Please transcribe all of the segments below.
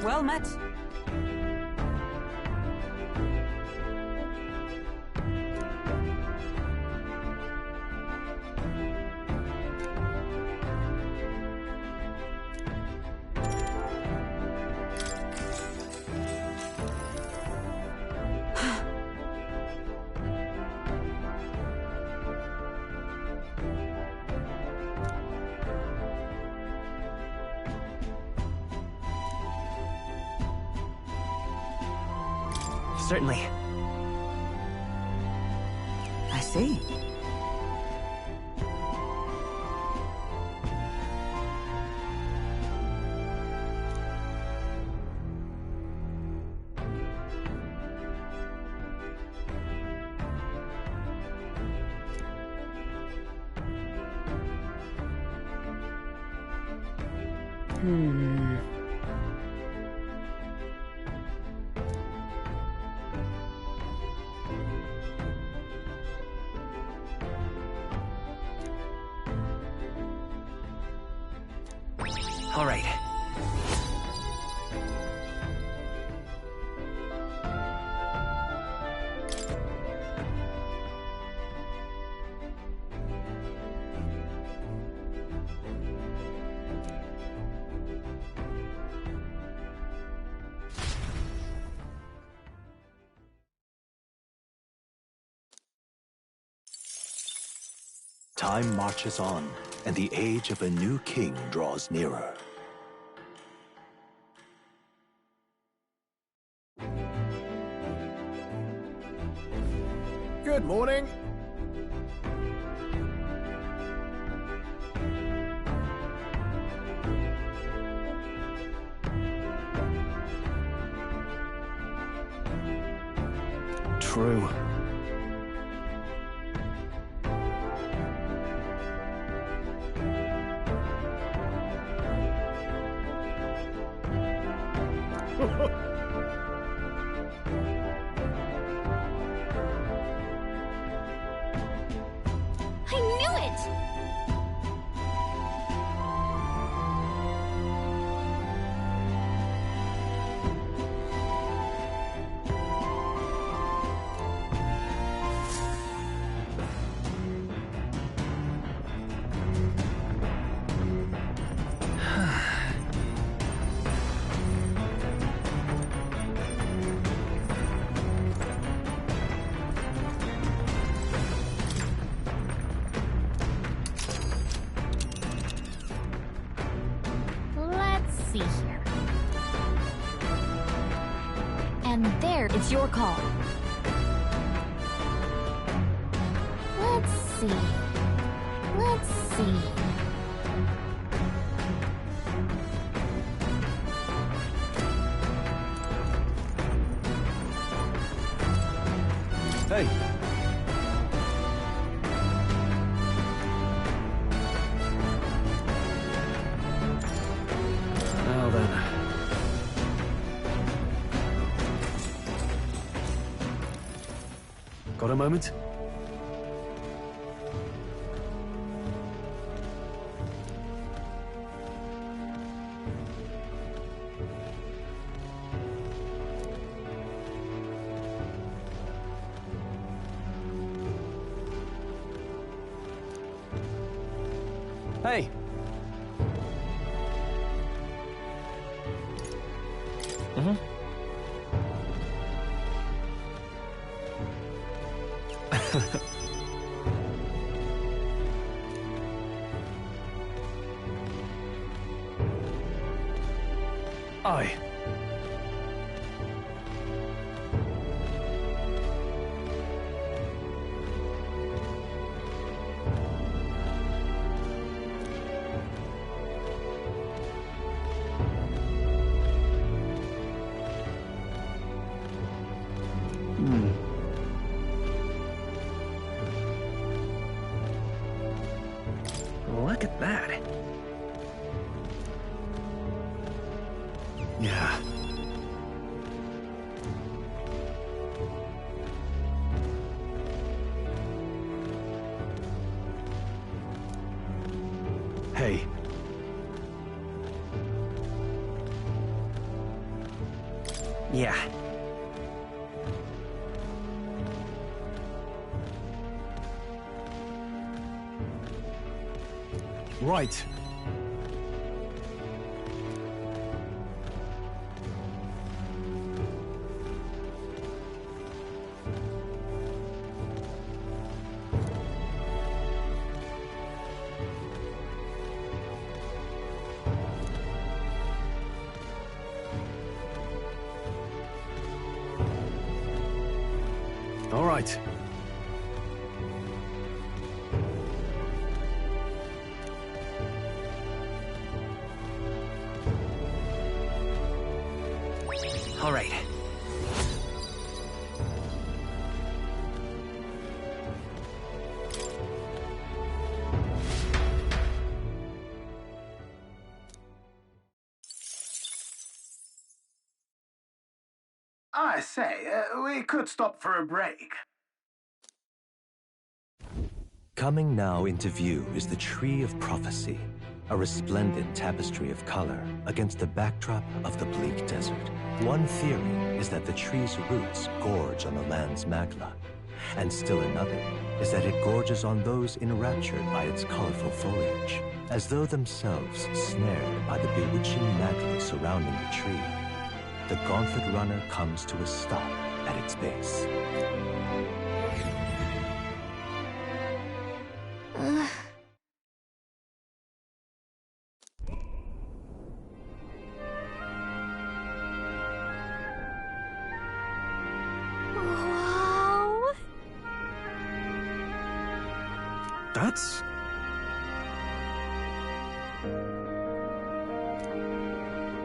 Well met. Certainly. I see. All right. Time marches on, and the age of a new king draws nearer. Good morning. True. I knew it! Let's see here. And there, it's your call. Let's see. Let's see. Hey! Now then. Got a moment? Hey! Aye. Look at that. Yeah. Hey. Yeah. Right. All right. All right. I say, we could stop for a break. Coming now into view is the Tree of Prophecy, a resplendent tapestry of color against the backdrop of the bleak desert. One theory is that the tree's roots gorge on the land's magla, and still another is that it gorges on those enraptured by its colorful foliage, as though themselves snared by the bewitching magla surrounding the tree. The Gauntlet Runner comes to a stop at its base. Wow. That's...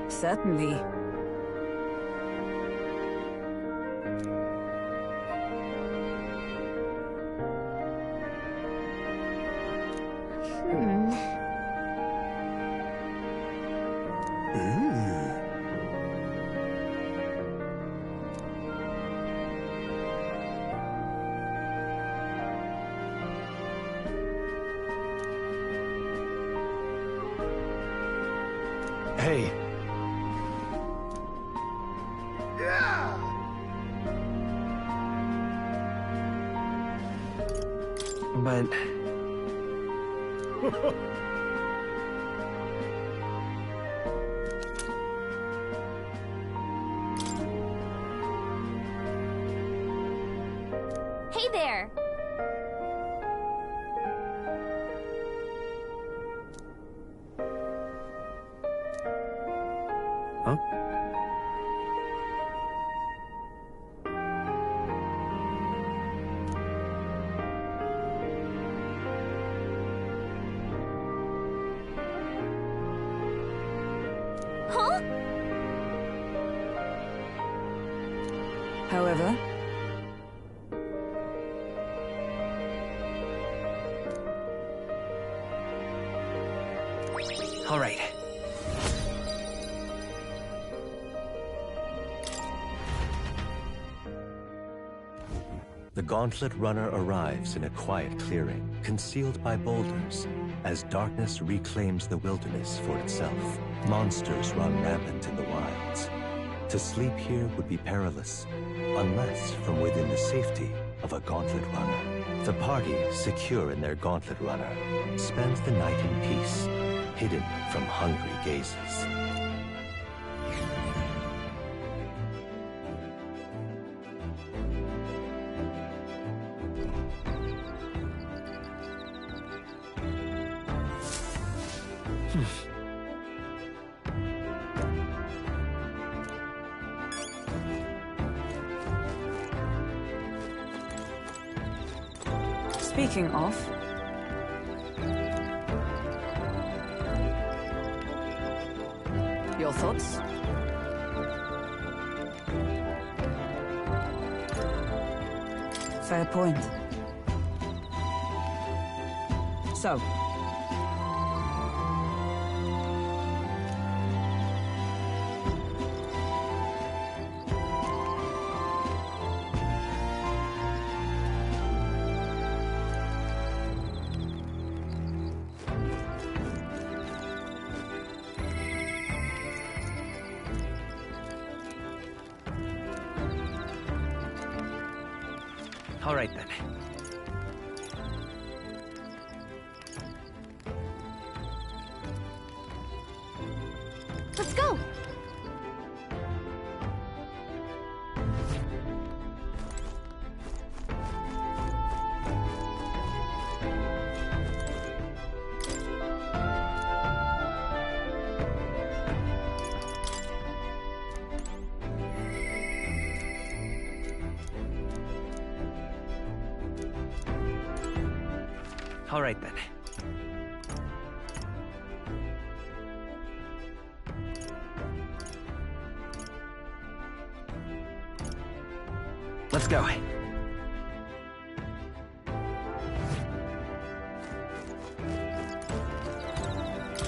Certainly. Hmm. Hey. But... Hey there. Huh? Huh? However, All right. The Gauntlet Runner arrives in a quiet clearing, concealed by boulders, as darkness reclaims the wilderness for itself. Monsters run rampant in the wilds. To sleep here would be perilous, unless from within the safety of a Gauntlet Runner. The party, secure in their Gauntlet Runner, spends the night in peace, hidden from hungry gazes. speaking of, your thoughts? Fair point. So, All right then. Let's go! All right then. Let's go.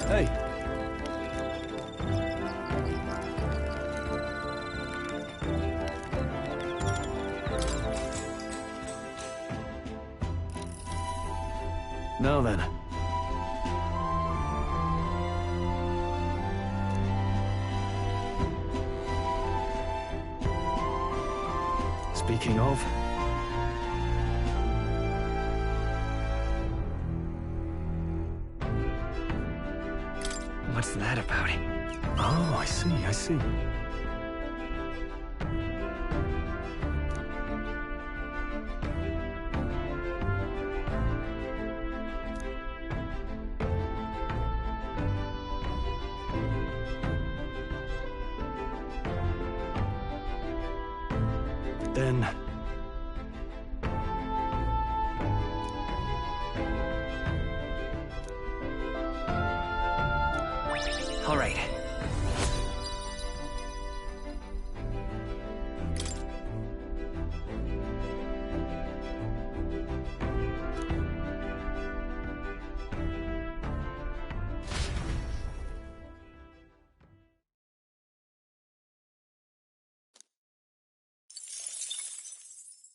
Hey. Now then. Speaking of... What's that about? Oh, I see. Then... All right.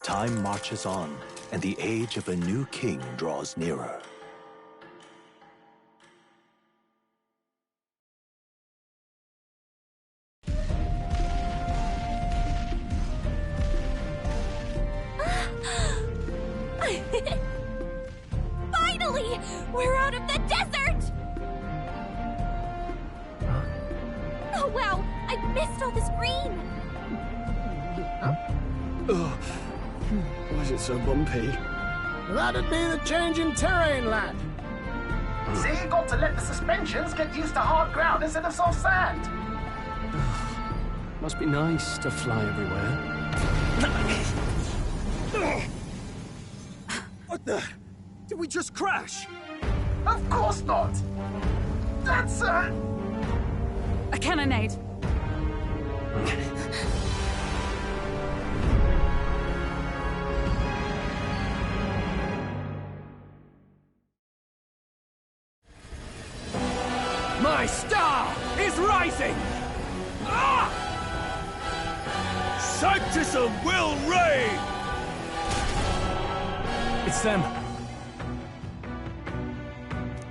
Time marches on, and the age of a new king draws nearer. Finally! We're out of the desert! Oh wow, I missed all this green! Why is it so bumpy? That'd be the change in terrain, lad. See, you got to let the suspensions get used to hard ground instead of soft sand. Must be nice to fly everywhere. What the? Did we just crash? Of course not. That's A cannonade. My star is rising! Ah! Sanctism will reign! It's them.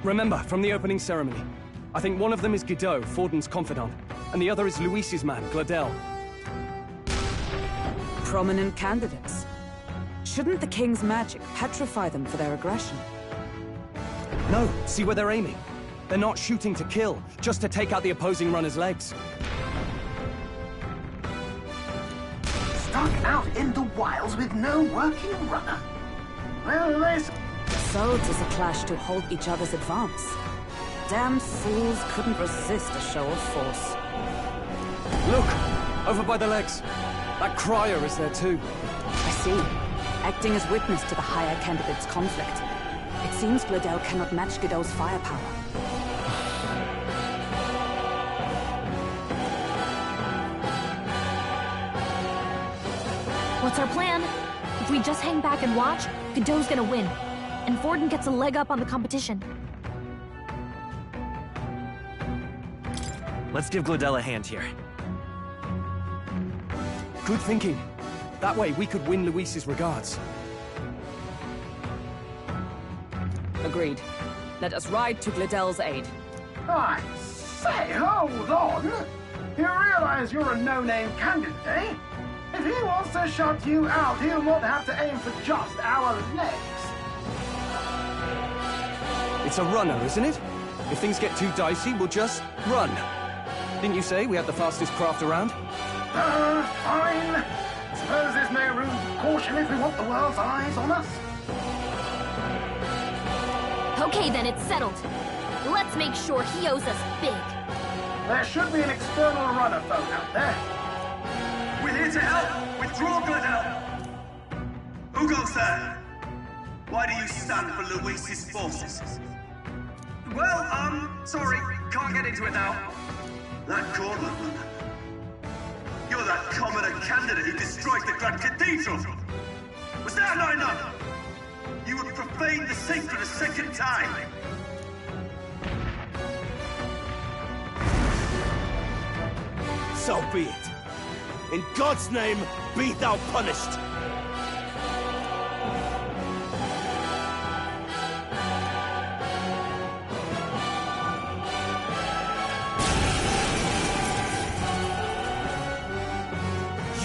Remember, from the opening ceremony, I think one of them is Guido, Forden's confidant, and the other is Luis's man, Gladel. Prominent candidates. Shouldn't the king's magic petrify them for their aggression? No, see where they're aiming. They're not shooting to kill, just to take out the opposing runner's legs. stuck out in the wilds with no working runner. Well, So 'tis a clash to halt each other's advance. Damned fools couldn't resist a show of force. Look! Over by the legs. That crier is there too. I see. Acting as witness to the higher candidate's conflict. It seems Gladel cannot match Guido's firepower. What's our plan? If we just hang back and watch, Godot's gonna win. And Forden gets a leg up on the competition. Let's give Gladel a hand here. Good thinking. That way we could win Luis's regards. Agreed. Let us ride to Gladel's aid. I say, hold on. You realize you're a no-name candidate, eh? If he wants to shut you out, he'll not have to aim for just our legs. It's a runner, isn't it? If things get too dicey, we'll just run. Didn't you say we had the fastest craft around? Fine. Suppose there's no room for caution if we want the world's eyes on us. Okay, then it's settled. Let's make sure he owes us big. There should be an external runner phone out there. We're here to help! Withdraw, good help! Who goes there? Why do you stand for Luis's forces? Well, sorry, can't get into it now. That Cornland. You're that commoner candidate who destroyed the Grand Cathedral! Was that not enough? You would profane the sacred a second time! So be it. In God's name, be thou punished.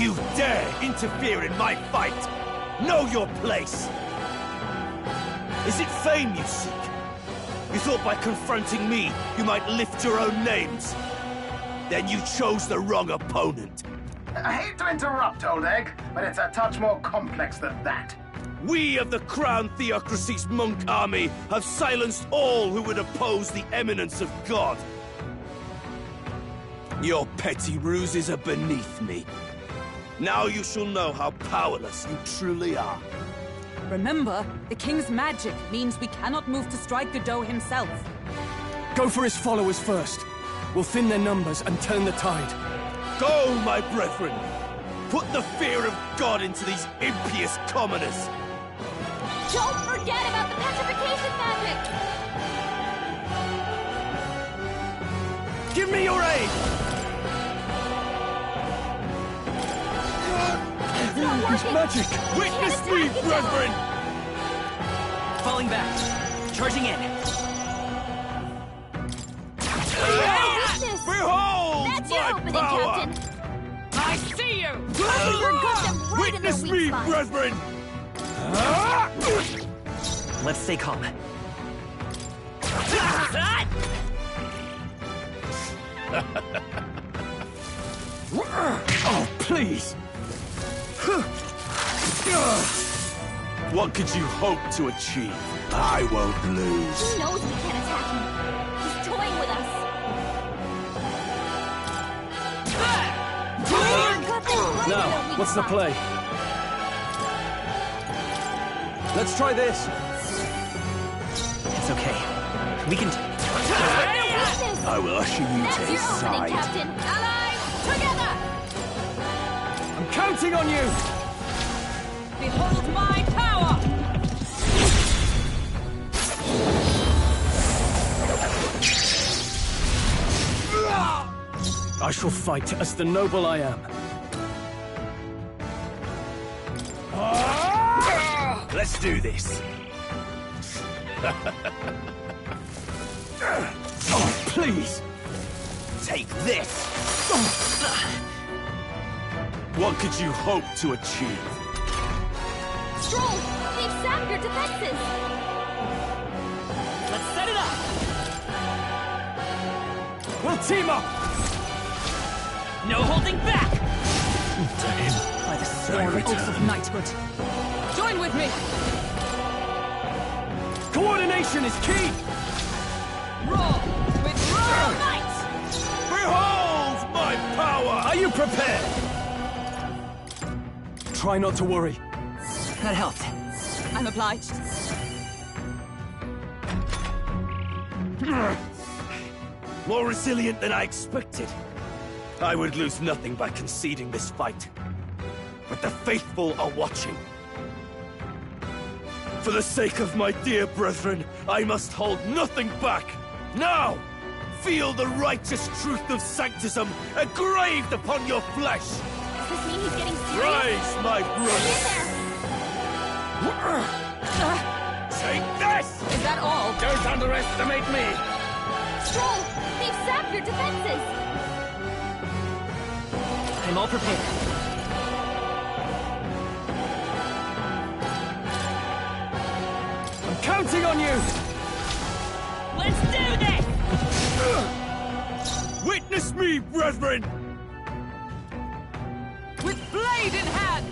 You dare interfere in my fight! Know your place! Is it fame you seek? You thought by confronting me, you might lift your own names? Then you chose the wrong opponent. I hate to interrupt, Old Egg, but it's a touch more complex than that. We of the Crown Theocracy's monk army have silenced all who would oppose the eminence of God. Your petty ruses are beneath me. Now you shall know how powerless you truly are. Remember, the king's magic means we cannot move to strike Godot himself. Go for his followers first. We'll thin their numbers and turn the tide. Go, my brethren! Put the fear of God into these impious commoners! Don't forget about the petrification magic! Give me your aid! It's magic! Witness me, brethren! Falling back. Charging in. Witness! Behold That's your my opening, power! Captain! I see you! You're got them right in their Witness weak me, spot. brethren! Let's stay calm. Oh, please! What could you hope to achieve? I won't lose. He knows we can't attack him. He's toying with us. You're got them right in Now, their weak what's the spot. play? Let's try this. It's okay. We can... Witness! I will usher you That's to your his opening, side. Captain! Allies, together! I'm counting on you! Behold my power! I shall fight as the noble I am. Let's do this. Oh, please! Take this. What could you hope to achieve? Stroll, they've sapped your defenses! Let's set it up! We'll team up! No holding back! By the sworn oath of knighthood. Join with me! Coordination is key! Roar with roar might! Behold my power! Are you prepared? Try not to worry. That helped. I'm obliged. More resilient than I expected. I would lose nothing by conceding this fight. But the faithful are watching. For the sake of my dear brethren, I must hold nothing back. Now, feel the righteous truth of Sanctism engraved upon your flesh. Does this mean he's getting serious? Rise, my brother. Take this! Is that all? Don't underestimate me! Stroll, they've sapped your defenses! I'm all prepared. on you! Let's do this! Witness me, brethren! With blade in hand!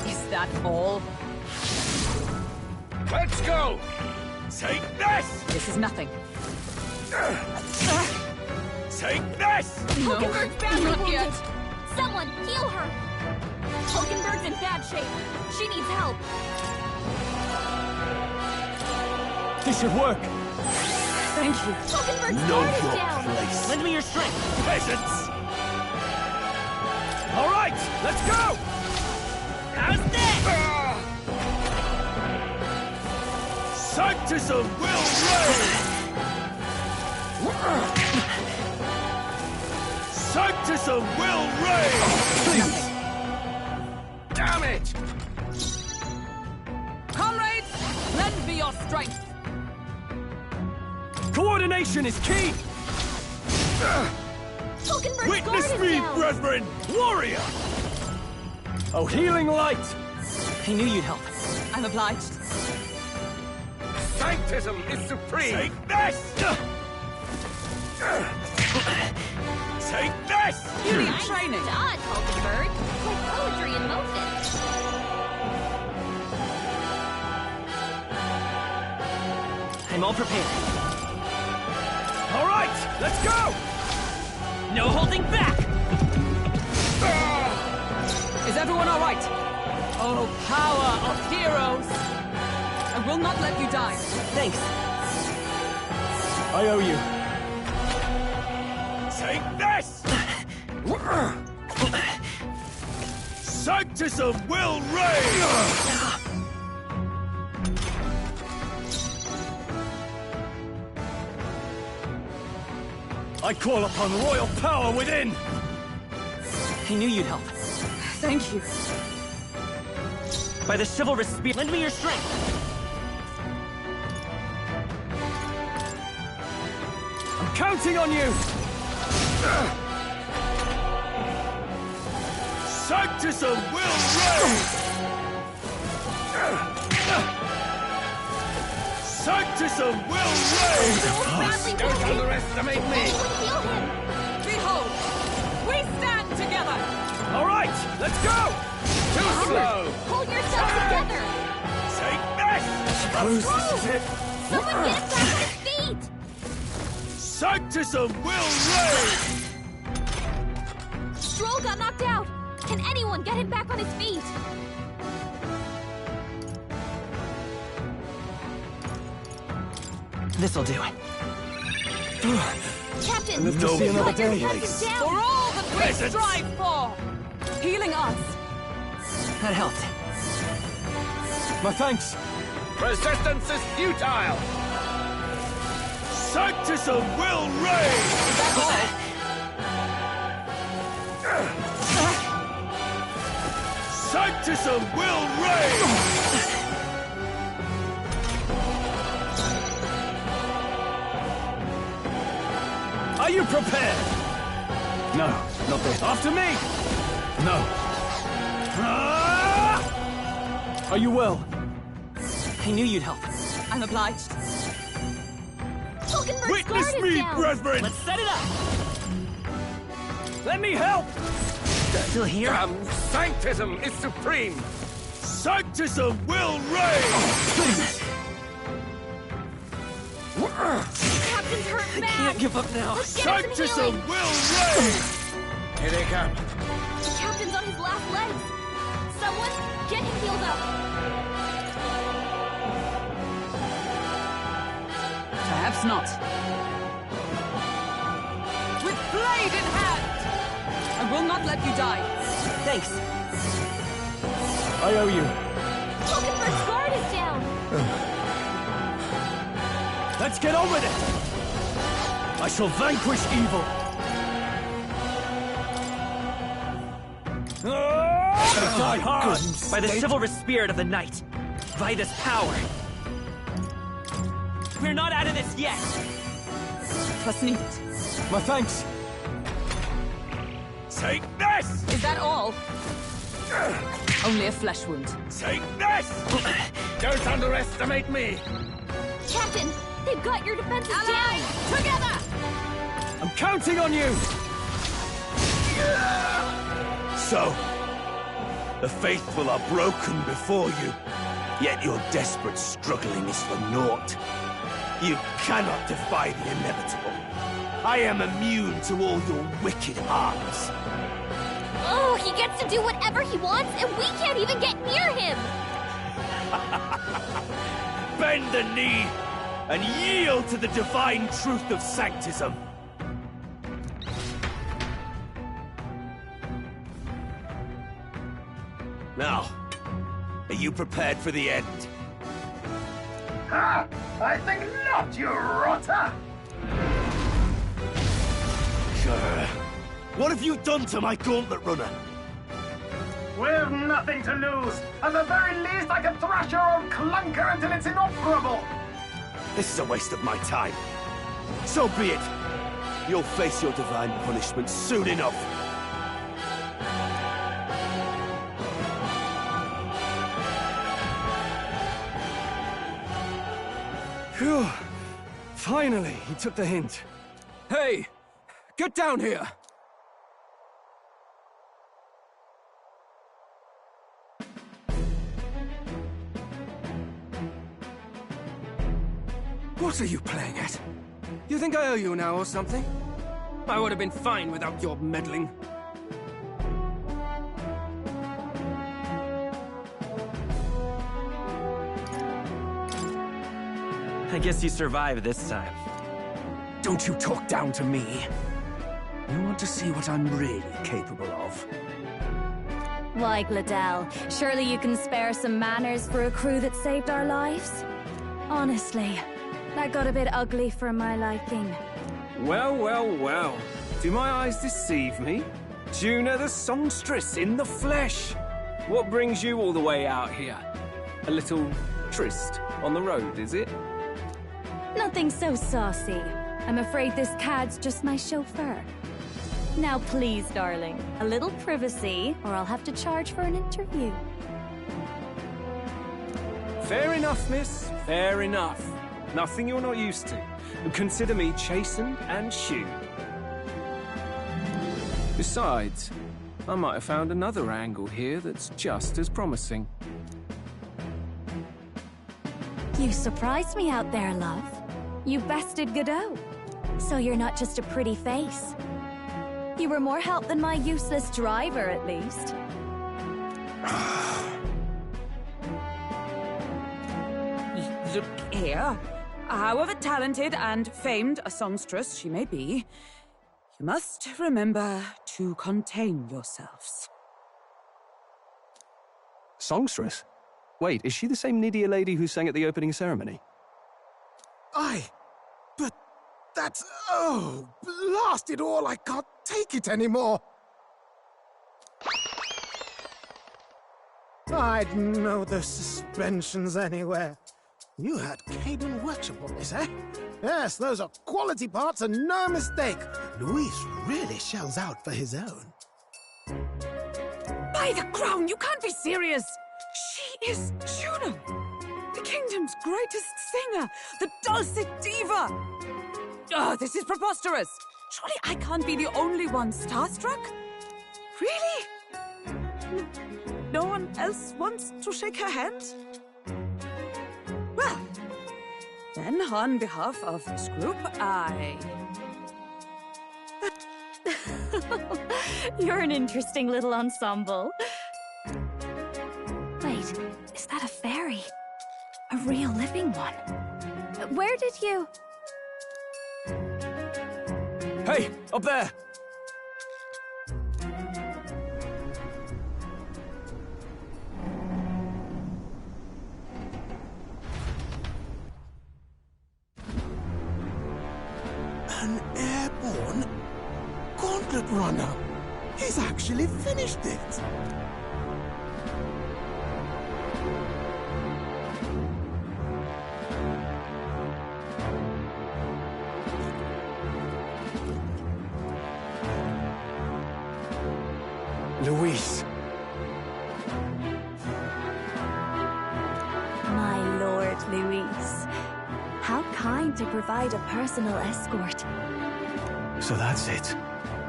Is that all? Let's go! Take this! This is nothing. Take this! No, Hulkenberg's badly not wounded. yet. Someone heal her! Hulkenberg's in bad shape. She needs help. This should work! Thank you. Hulkenberg's Know guard is your down. place, Lend me your strength. peasants! All right, let's go! How's this? Sanctism will reign! Sanctism will reign! Damn it! Comrades, lend me your strength. Coordination is key! Hulkenberg's guard Witness is me, down. brethren! Warrior! Oh, healing light! I knew you'd help. I'm obliged. Sanctism is supreme! Take this! Take this! You need Nice training. dodge, Hulkenberg. It's like poetry in motion. I'm all prepared. All right, let's go! No holding back! Is everyone all right? Oh, power of heroes! I will not let you die. Thanks. I owe you. Take this! Sanctism will reign! I call upon royal power within! I knew you'd help. Thank you. By the chivalrous spirit, lend me your strength. I'm counting on you! Sanctism will reign! Sanctism will reign! Badly Don't wounded. underestimate me! Anyone heal him. Behold, we stand together. All right, let's go! Too slow! Hold yourself together. Take this! Suppose this is it? Someone get him back on his feet. Sanctism will reign! Stroll got knocked out. Can anyone get him back on his feet? This'll do. Captain, live to see another cut your day. captain For down. all that we Peasants. strive for. Healing us. That helped. My thanks! Resistance is futile! Sanctism will reign! Sanctism will reign! Are you prepared? No, not this. After me! No. Are you well? I knew you'd help. I'm obliged. Hulkenberg's Witness guard is me, down. brethren! Let's set it up! Let me help! Still here? Sanctism is supreme! Sanctism will reign! Please! Captain's hurt I bad. can't give up now. Let's get him some Sanctism healing. will reign! Here they come. The captain's on his last legs. Someone get him healed up. Perhaps not. With blade in hand! I will not let you die. Thanks. I owe you. Hulkenberg's guard is down. Let's get on with it! I shall vanquish evil! Die hard! By the chivalrous spirit of the night. By this power. We're not out of this yet. Trust needed. My thanks! Take this! Is that all? Only a flesh wound. Take this! Don't underestimate me! Captain, they've got your defenses down! Together! I'm counting on you! So, the faithful are broken before you, yet your desperate struggling is for naught. You cannot defy the inevitable. I am immune to all your wicked arms. Oh, he gets to do whatever he wants, and we can't even get near him! Bend the knee and yield to the divine truth of sanctism. Now, are you prepared for the end? Ha! I think not, you rotter! What have you done to my gauntlet runner? We've nothing to lose. At the very least, I can thrash your old clunker until it's inoperable. This is a waste of my time. So be it. You'll face your divine punishment soon enough. Phew. Finally, he took the hint. Hey! Get down here! What are you playing at? You think I owe you now or something? I would have been fine without your meddling. I guess you survived this time. Don't you talk down to me. You want to see what I'm really capable of. Why, Gladell, surely you can spare some manners for a crew that saved our lives? Honestly, that got a bit ugly for my liking. Well, well, well. Do my eyes deceive me? Juna the songstress in the flesh. What brings you all the way out here? A little tryst on the road, is it? Nothing so saucy. I'm afraid this cad's just my chauffeur. Now please, darling, a little privacy, or I'll have to charge for an interview. Fair enough, miss. Fair enough. Nothing you're not used to. Consider me chastened and shooed. Besides, I might have found another angle here that's just as promising. You surprised me out there, love. You bested Godot. So you're not just a pretty face. You were more help than my useless driver, at least. Look here. However talented and famed a songstress she may be, you must remember to contain yourselves. Songstress? Wait, is she the same Nydia lady who sang at the opening ceremony? Aye, but that's... oh, blast it all, I can't take it anymore. I'd know those suspensions anywhere. You had Caden Workshop on this, eh? Yes, those are quality parts and no mistake. Luis really shells out for his own. By the crown, you can't be serious! She is Juno, the kingdom's greatest singer, the dulcet diva! Oh, this is preposterous! Surely I can't be the only one starstruck? Really? No one else wants to shake her hand? Well, then on behalf of this group, You're an interesting little ensemble. Wait, is that a fairy? A real living one? Where did you... Hey, up there! An airborne gauntlet runner. He's actually finished it. Luis. willing to provide a personal escort. So that's it.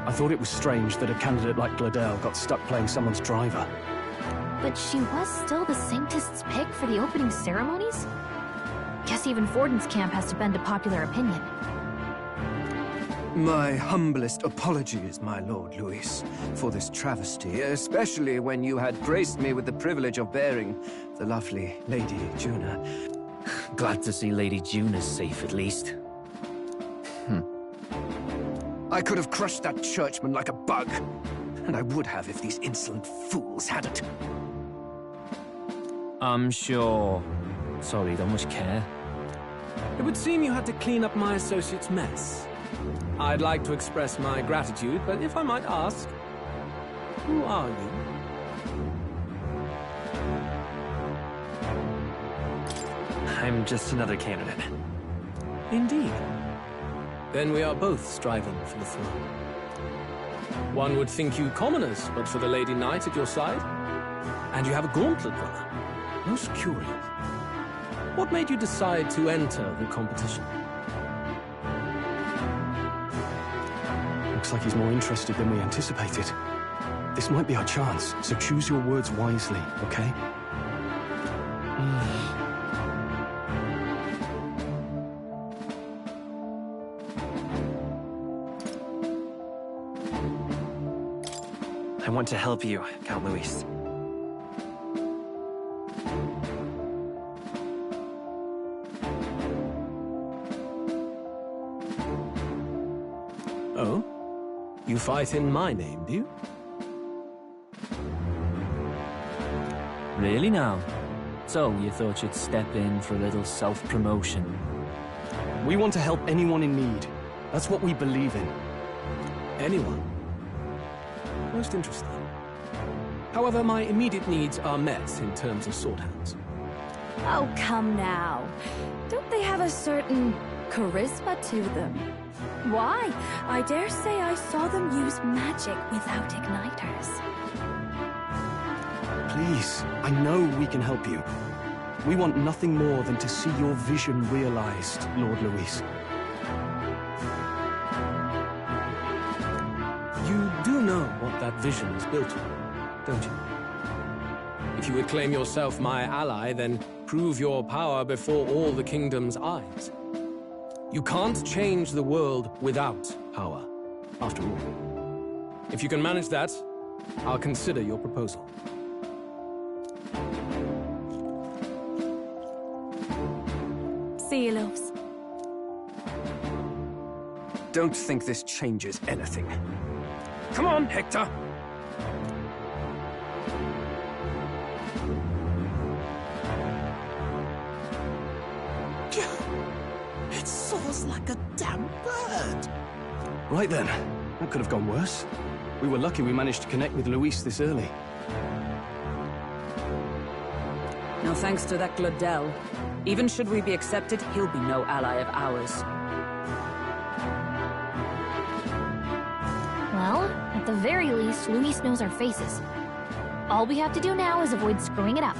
I thought it was strange that a candidate like Gladel got stuck playing someone's driver. But she was still the Sanctist's pick for the opening ceremonies? Guess even Forden's camp has to bend to popular opinion. My humblest apologies, my Lord Luis, for this travesty, especially when you had graced me with the privilege of bearing the lovely Lady Juna. Glad to see Lady Juna's safe, at least. I could have crushed that churchman like a bug, and I would have if these insolent fools had it. I'm sure. Sorry, don't much care. It would seem you had to clean up my associate's mess. I'd like to express my gratitude, but if I might ask, who are you? I'm just another candidate. Indeed. Then we are both striving for the throne. One would think you commoners, but for the Lady Knight at your side. And you have a gauntlet runner. Most curious. What made you decide to enter the competition? Looks like he's more interested than we anticipated. This might be our chance, so choose your words wisely, okay? I want to help you, Count Luis. Oh? You fight in my name, do you? Really now? So, you thought you'd step in for a little self-promotion? We want to help anyone in need. That's what we believe in. Anyone? Most interesting. However, my immediate needs are met in terms of swordhands. Oh, come now. Don't they have a certain charisma to them? Why? I dare say I saw them use magic without igniters. Please, I know we can help you. We want nothing more than to see your vision realized, Lord Luis. You do know what that vision is built on, don't you? If you would claim yourself my ally, then prove your power before all the kingdom's eyes. You can't change the world without power, after all. If you can manage that, I'll consider your proposal. See you, loves. Don't think this changes anything. Come on, Hector! It soars like a damn bird. Right then. That could have gone worse. We were lucky we managed to connect with Luis this early. No thanks to that Gladel. Even should we be accepted, he'll be no ally of ours. Well, at the very least, Luis knows our faces. All we have to do now is avoid screwing it up.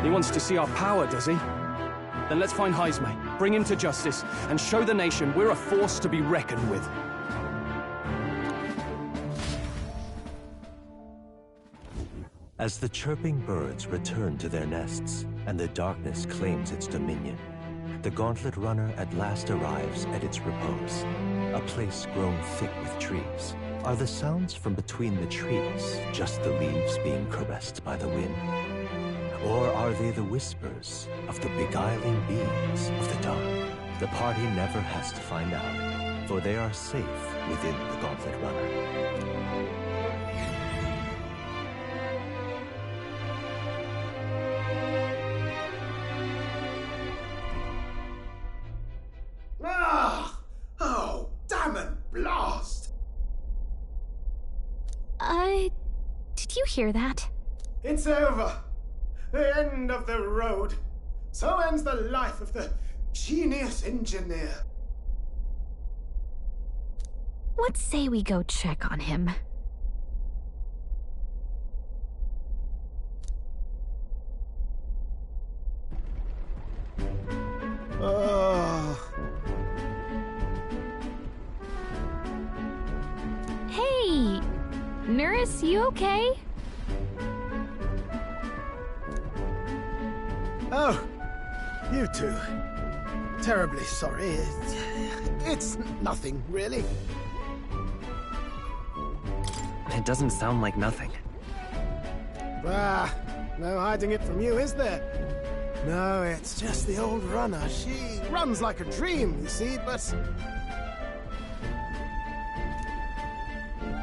He wants to see our power, does he? Then let's find Heisme, bring him to justice, and show the nation we're a force to be reckoned with. As the chirping birds return to their nests and the darkness claims its dominion, the Gauntlet Runner at last arrives at its repose, a place grown thick with trees. Are the sounds from between the trees just the leaves being caressed by the wind? Or are they the whispers of the beguiling beings of the dark? The party never has to find out, for they are safe within the Gauntlet Runner. Oh, damn it, blast! Did you hear that? It's over. The end of the road. So ends the life of the genius engineer. Let's say we go check on him. Eris, you okay? Oh, you two. Terribly sorry. It's nothing, really. It doesn't sound like nothing. Bah, no hiding it from you, is there? No, it's just the old runner. She runs like a dream, you see, but...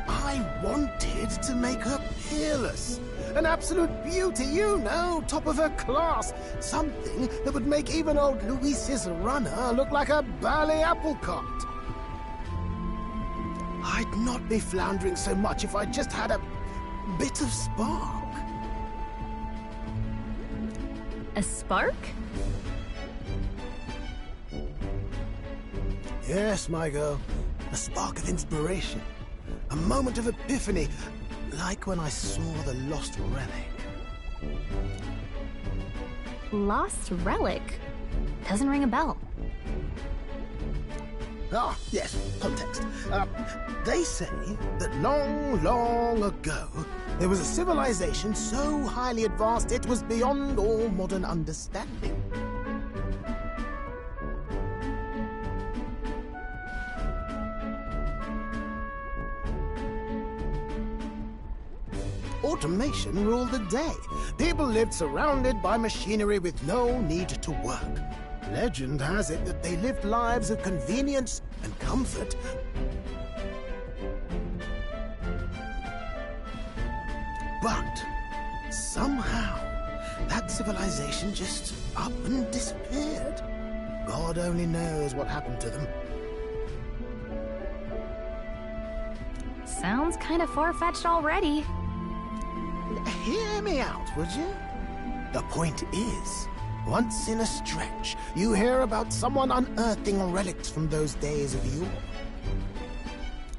I wanted to make her peerless. An absolute beauty, you know, top of her class. Something that would make even old Luis's runner look like a bally apple cart. I'd not be floundering so much if I just had a bit of spark. A spark? Yes, my girl. A spark of inspiration. A moment of epiphany. Like when I saw the Lost Relic. Lost Relic? Doesn't ring a bell. Ah, yes, context. They say that long, long ago, there was a civilization so highly advanced it was beyond all modern understanding. Automation ruled the day. People lived surrounded by machinery with no need to work. Legend has it that they lived lives of convenience and comfort. But somehow, that civilization just up and disappeared. God only knows what happened to them. Sounds kind of far-fetched already. Hear me out, would you? The point is, once in a stretch, you hear about someone unearthing relics from those days of yore.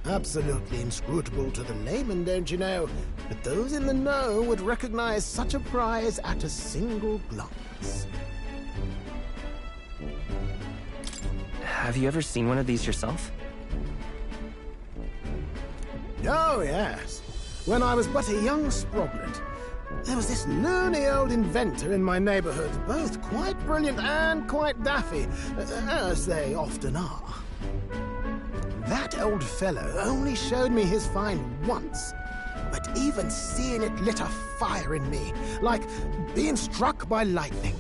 Absolutely inscrutable to the layman, don't you know? But those in the know would recognize such a prize at a single glance. Have you ever seen one of these yourself? Oh, yes. When I was but a young sproglet, there was this loony old inventor in my neighborhood, both quite brilliant and quite daffy, as they often are. That old fellow only showed me his find once, but even seeing it lit a fire in me, like being struck by lightning.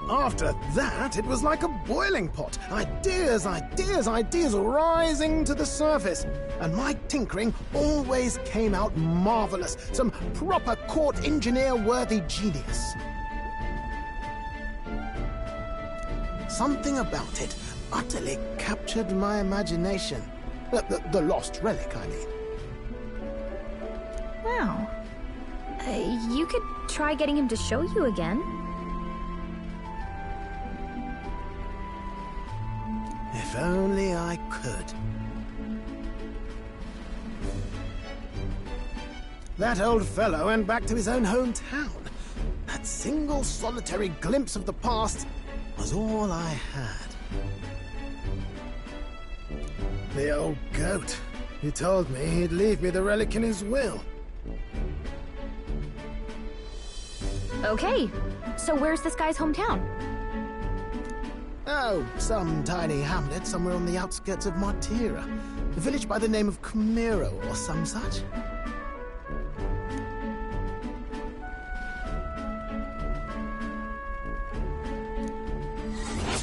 After that, it was like a boiling pot. Ideas, ideas, ideas rising to the surface. And my tinkering always came out marvelous. Some proper court engineer-worthy genius. Something about it utterly captured my imagination. The Lost Relic, I mean. Wow. You could try getting him to show you again. If only I could. That old fellow went back to his own hometown. That single solitary glimpse of the past was all I had. The old goat. He told me he'd leave me the relic in his will. Okay, so where's this guy's hometown? Oh, some tiny hamlet somewhere on the outskirts of Martira. A village by the name of Camiro or some such.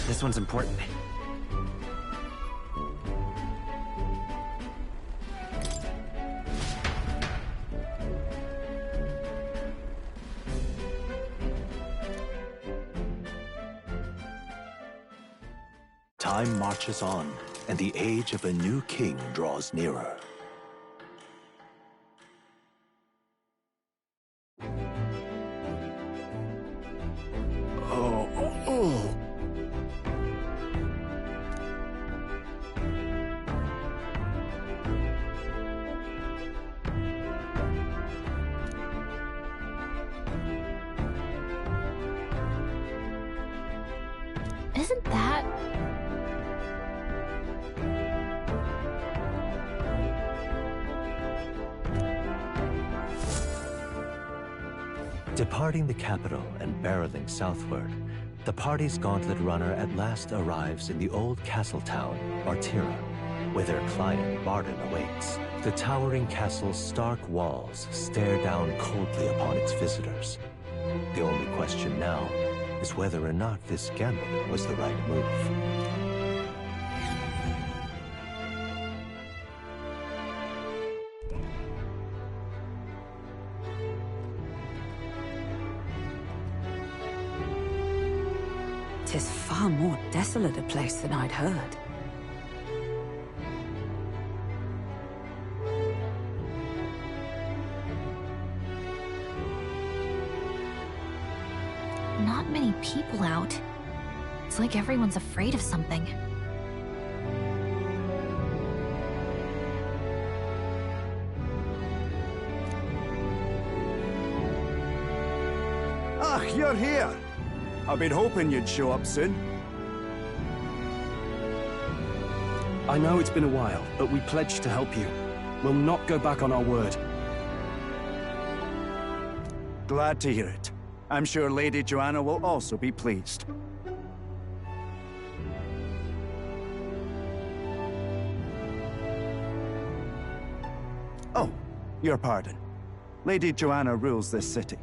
This one's important. Time marches on, and the age of a new king draws nearer. Isn't that... Departing the capital and barreling southward, the party's gauntlet runner at last arrives in the old castle town, Bartira, where their client, Barden, awaits. The towering castle's stark walls stare down coldly upon its visitors. The only question now is whether or not this gambit was the right move. Tis far more desolate a place than I'd heard. Not many people out. It's like everyone's afraid of something. Ah, you're here! I've been hoping you'd show up soon. I know it's been a while, but we pledged to help you. We'll not go back on our word. Glad to hear it. I'm sure Lady Joanna will also be pleased. Oh, your pardon. Lady Joanna rules this city.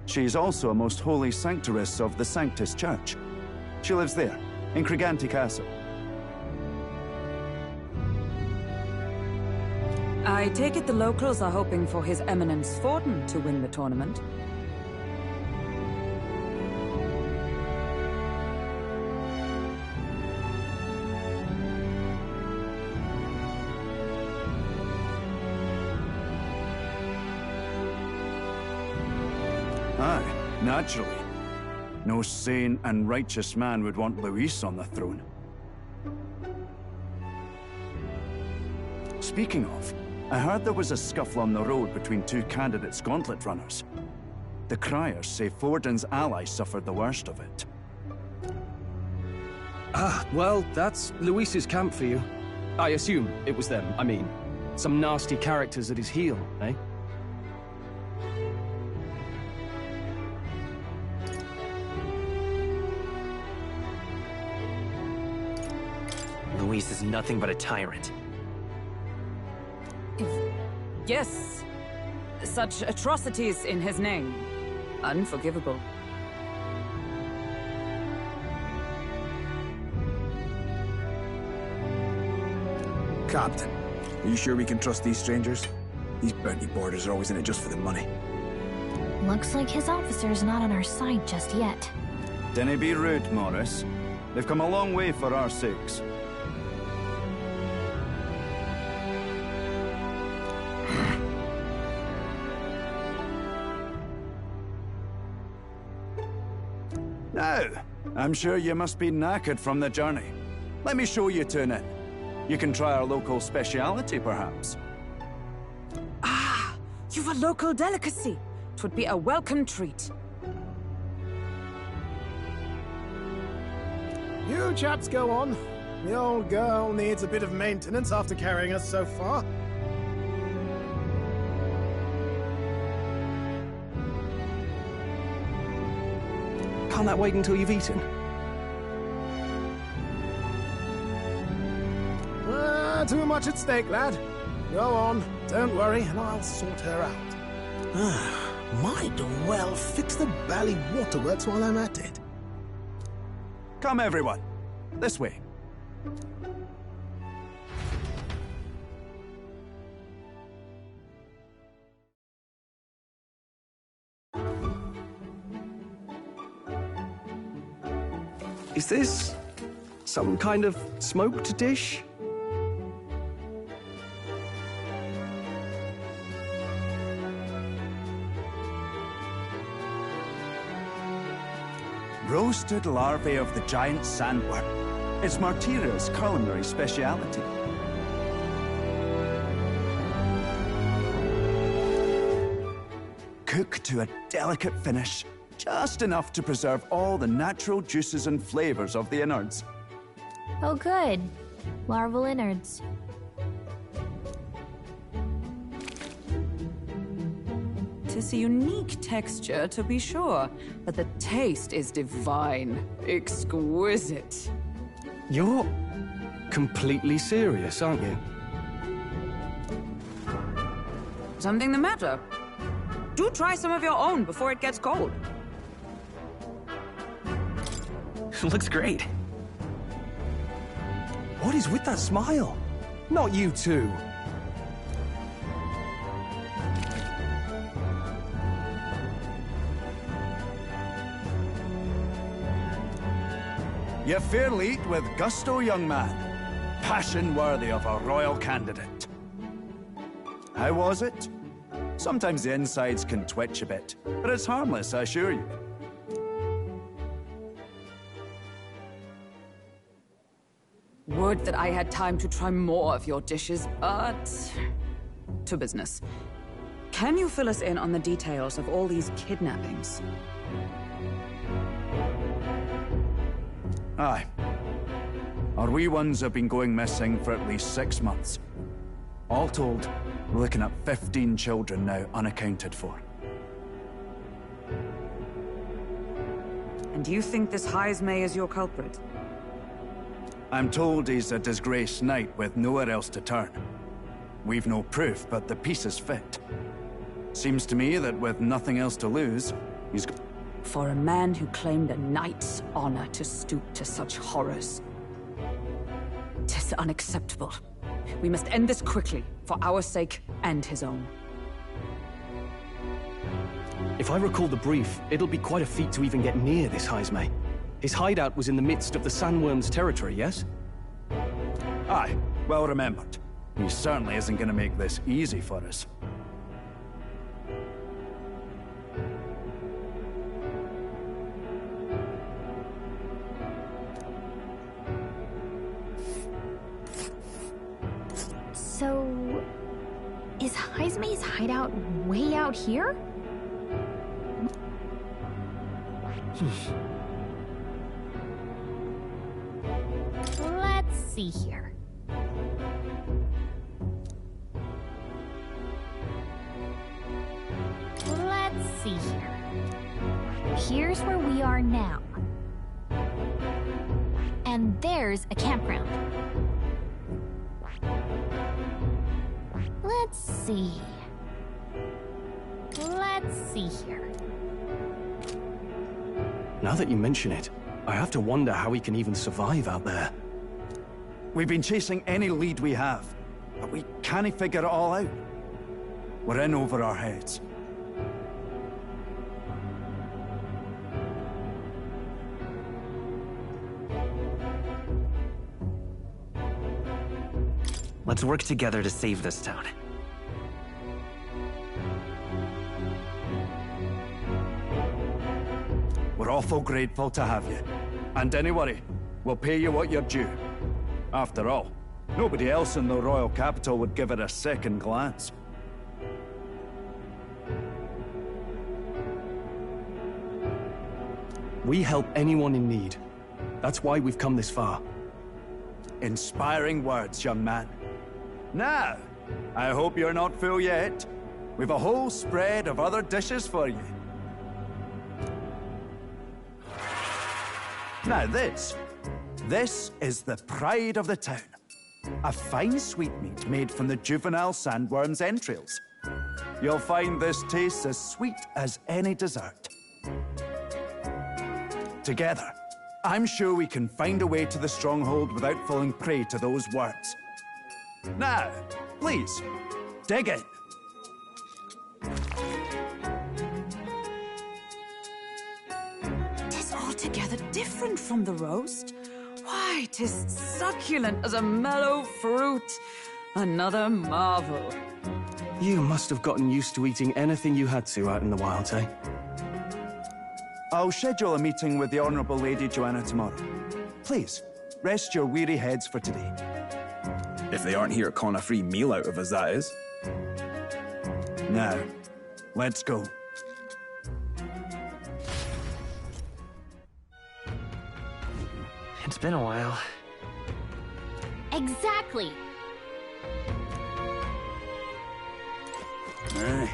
She's also a most holy sanctoress of the Sanctus Church. She lives there, in Criganti Castle. I take it the locals are hoping for His Eminence Forden to win the tournament. Aye, naturally. No sane and righteous man would want Luis on the throne. Speaking of, I heard there was a scuffle on the road between two candidates gauntlet runners. The criers say Forden's ally suffered the worst of it. Ah, well, that's Luis's camp for you. I assume it was them, I mean. Some nasty characters at his heel, eh? Luis is nothing but a tyrant. Yes. Such atrocities in his name. Unforgivable. Captain, are you sure we can trust these strangers? These bounty boarders are always in it just for the money. Looks like his officer's not on our side just yet. Dinna be rude, Morris. They've come a long way for our sakes. Now, I'm sure you must be knackered from the journey. Let me show you to an inn. You can try our local speciality, perhaps. Ah, you've a local delicacy. 'Twould be a welcome treat. You chaps go on. The old girl needs a bit of maintenance after carrying us so far. Can't that wait until you've eaten? Too much at stake, lad. Go on, don't worry, and I'll sort her out. Might well fix the Bally Waterworks while I'm at it. Come, everyone. This way. Is this some kind of smoked dish? Roasted larvae of the giant sandworm. It's Martira's culinary speciality. Cooked to a delicate finish, just enough to preserve all the natural juices and flavors of the innards. Oh good. Larval innards. It's a unique texture, to be sure, but the taste is divine. Exquisite. You're completely serious, aren't you? Something the matter? Do try some of your own before it gets cold. Looks great. What is with that smile? Not you two. You fairly eat with gusto, young man. Passion worthy of a royal candidate. How was it? Sometimes the insides can twitch a bit, but it's harmless, I assure you. Would that I had time to try more of your dishes, but... to business. Can you fill us in on the details of all these kidnappings? Aye. Our wee ones have been going missing for at least 6 months. All told, we're looking at 15 children now unaccounted for. And you think this Heismay is your culprit? I'm told he's a disgraced knight with nowhere else to turn. We've no proof, but the pieces fit. Seems to me that with nothing else to lose, he's... For a man who claimed a knight's honor to stoop to such horrors. 'Tis unacceptable. We must end this quickly, for our sake and his own. If I recall the brief, it'll be quite a feat to even get near this Heismay. His hideout was in the midst of the Sandworm's territory, yes? Aye, well remembered. He certainly isn't going to make this easy for us. So... is Heismay's hideout way out here? Let's see here. Let's see here. Here's where we are now. And there's a campground. Let's see. Let's see here. Now that you mention it, I have to wonder how he can even survive out there. We've been chasing any lead we have, but we can't figure it all out. We're in over our heads. Let's work together to save this town. We're awful grateful to have you. And don't worry, we'll pay you what you're due. After all, nobody else in the royal capital would give it a second glance. We help anyone in need. That's why we've come this far. Inspiring words, young man. Now, I hope you're not full yet. We've a whole spread of other dishes for you. Now this is the pride of the town. A fine sweetmeat made from the juvenile sandworm's entrails. You'll find this tastes as sweet as any dessert. Together, I'm sure we can find a way to the stronghold without falling prey to those words. Now, please, dig in. Tis altogether different from the roast. Why, 'tis succulent as a mellow fruit. Another marvel. You must have gotten used to eating anything you had to out in the wilds, eh? I'll schedule a meeting with the Honourable Lady Joanna tomorrow. Please, rest your weary heads for today. If they aren't here calling a free meal out of us, that is. Now, let's go. It's been a while. Exactly. Aye.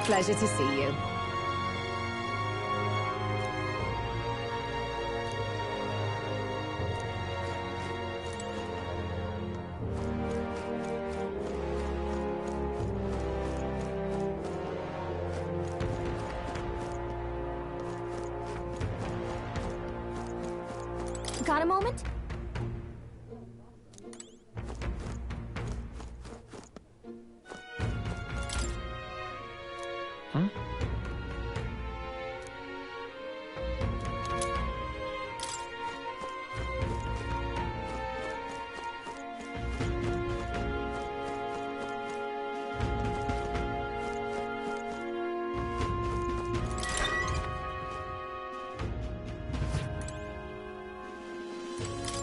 Pleasure to see you. Got a moment?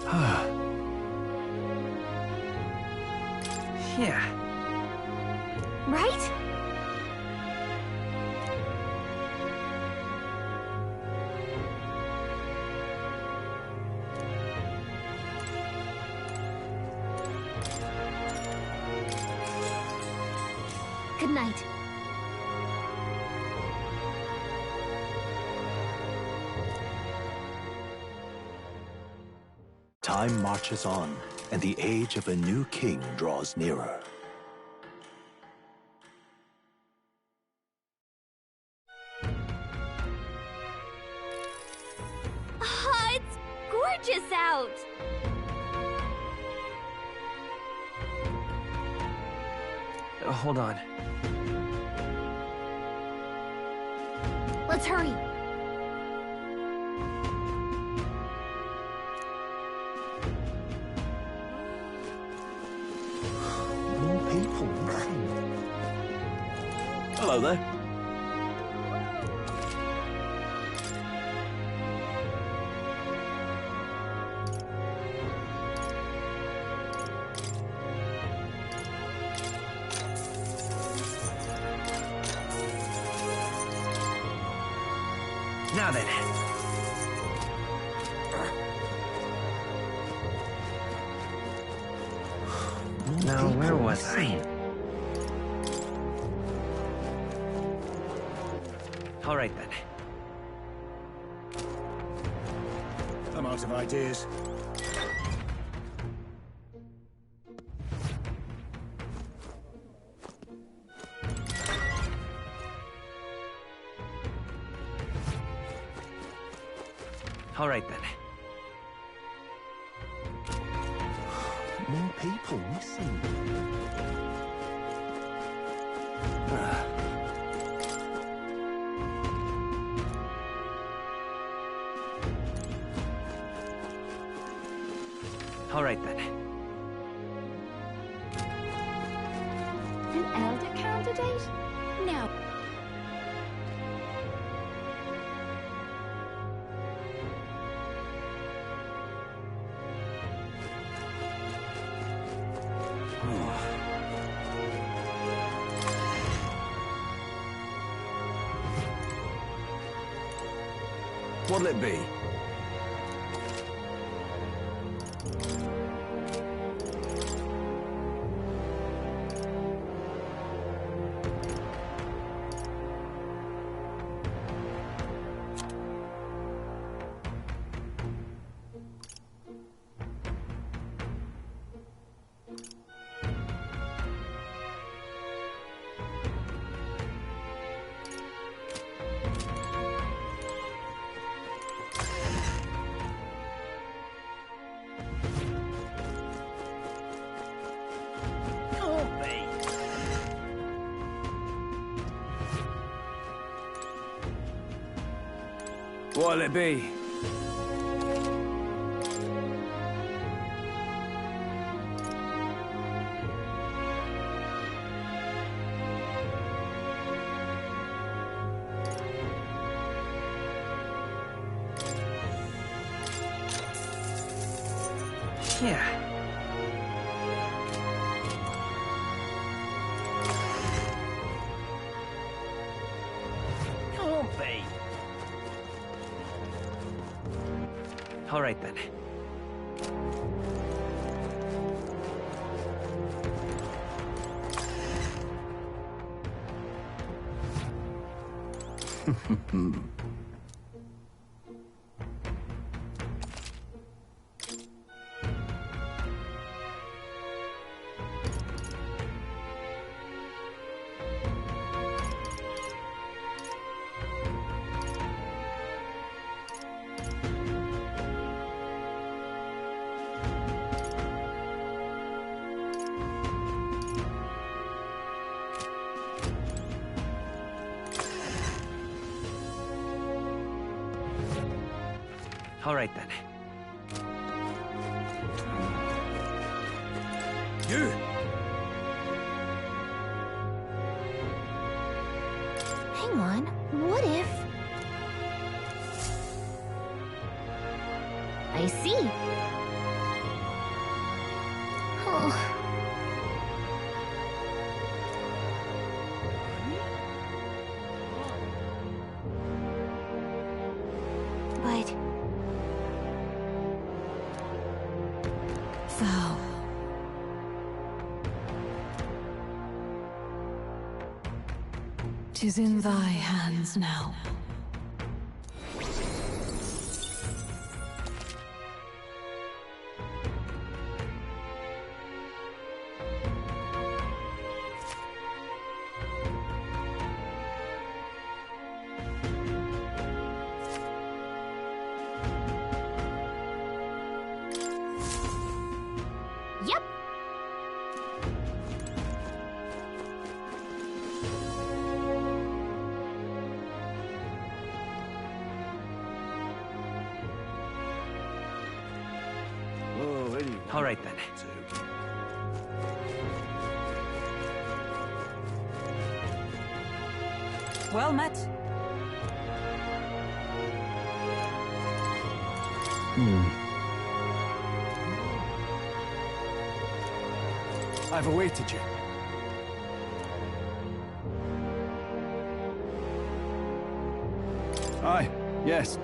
Huh? Yeah. Right? Good night. Time marches on, and the age of a new king draws nearer. Ah, it's gorgeous out! Hold on. Let's hurry. More people. Hello there. Now then. Now, where was I? All right, then. I'm out of ideas. All right, then. More people missing. All right, then. An elder candidate? No. What'll it be? What'll it be? Yeah. Can't be. All right, then. All right, then. You! Hang on, what if... I see. Oh. But... Thou... 'Tis in thy hands now. Yep. All right, then. Well met. I've awaited you. Aye, yes.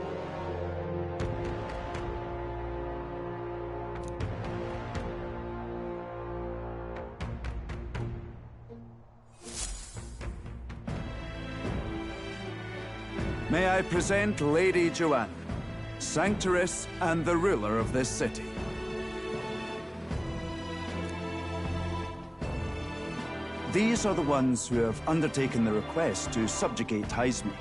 May I present Lady Joanna, Sanctress and the ruler of this city. These are the ones who have undertaken the request to subjugate Heisme.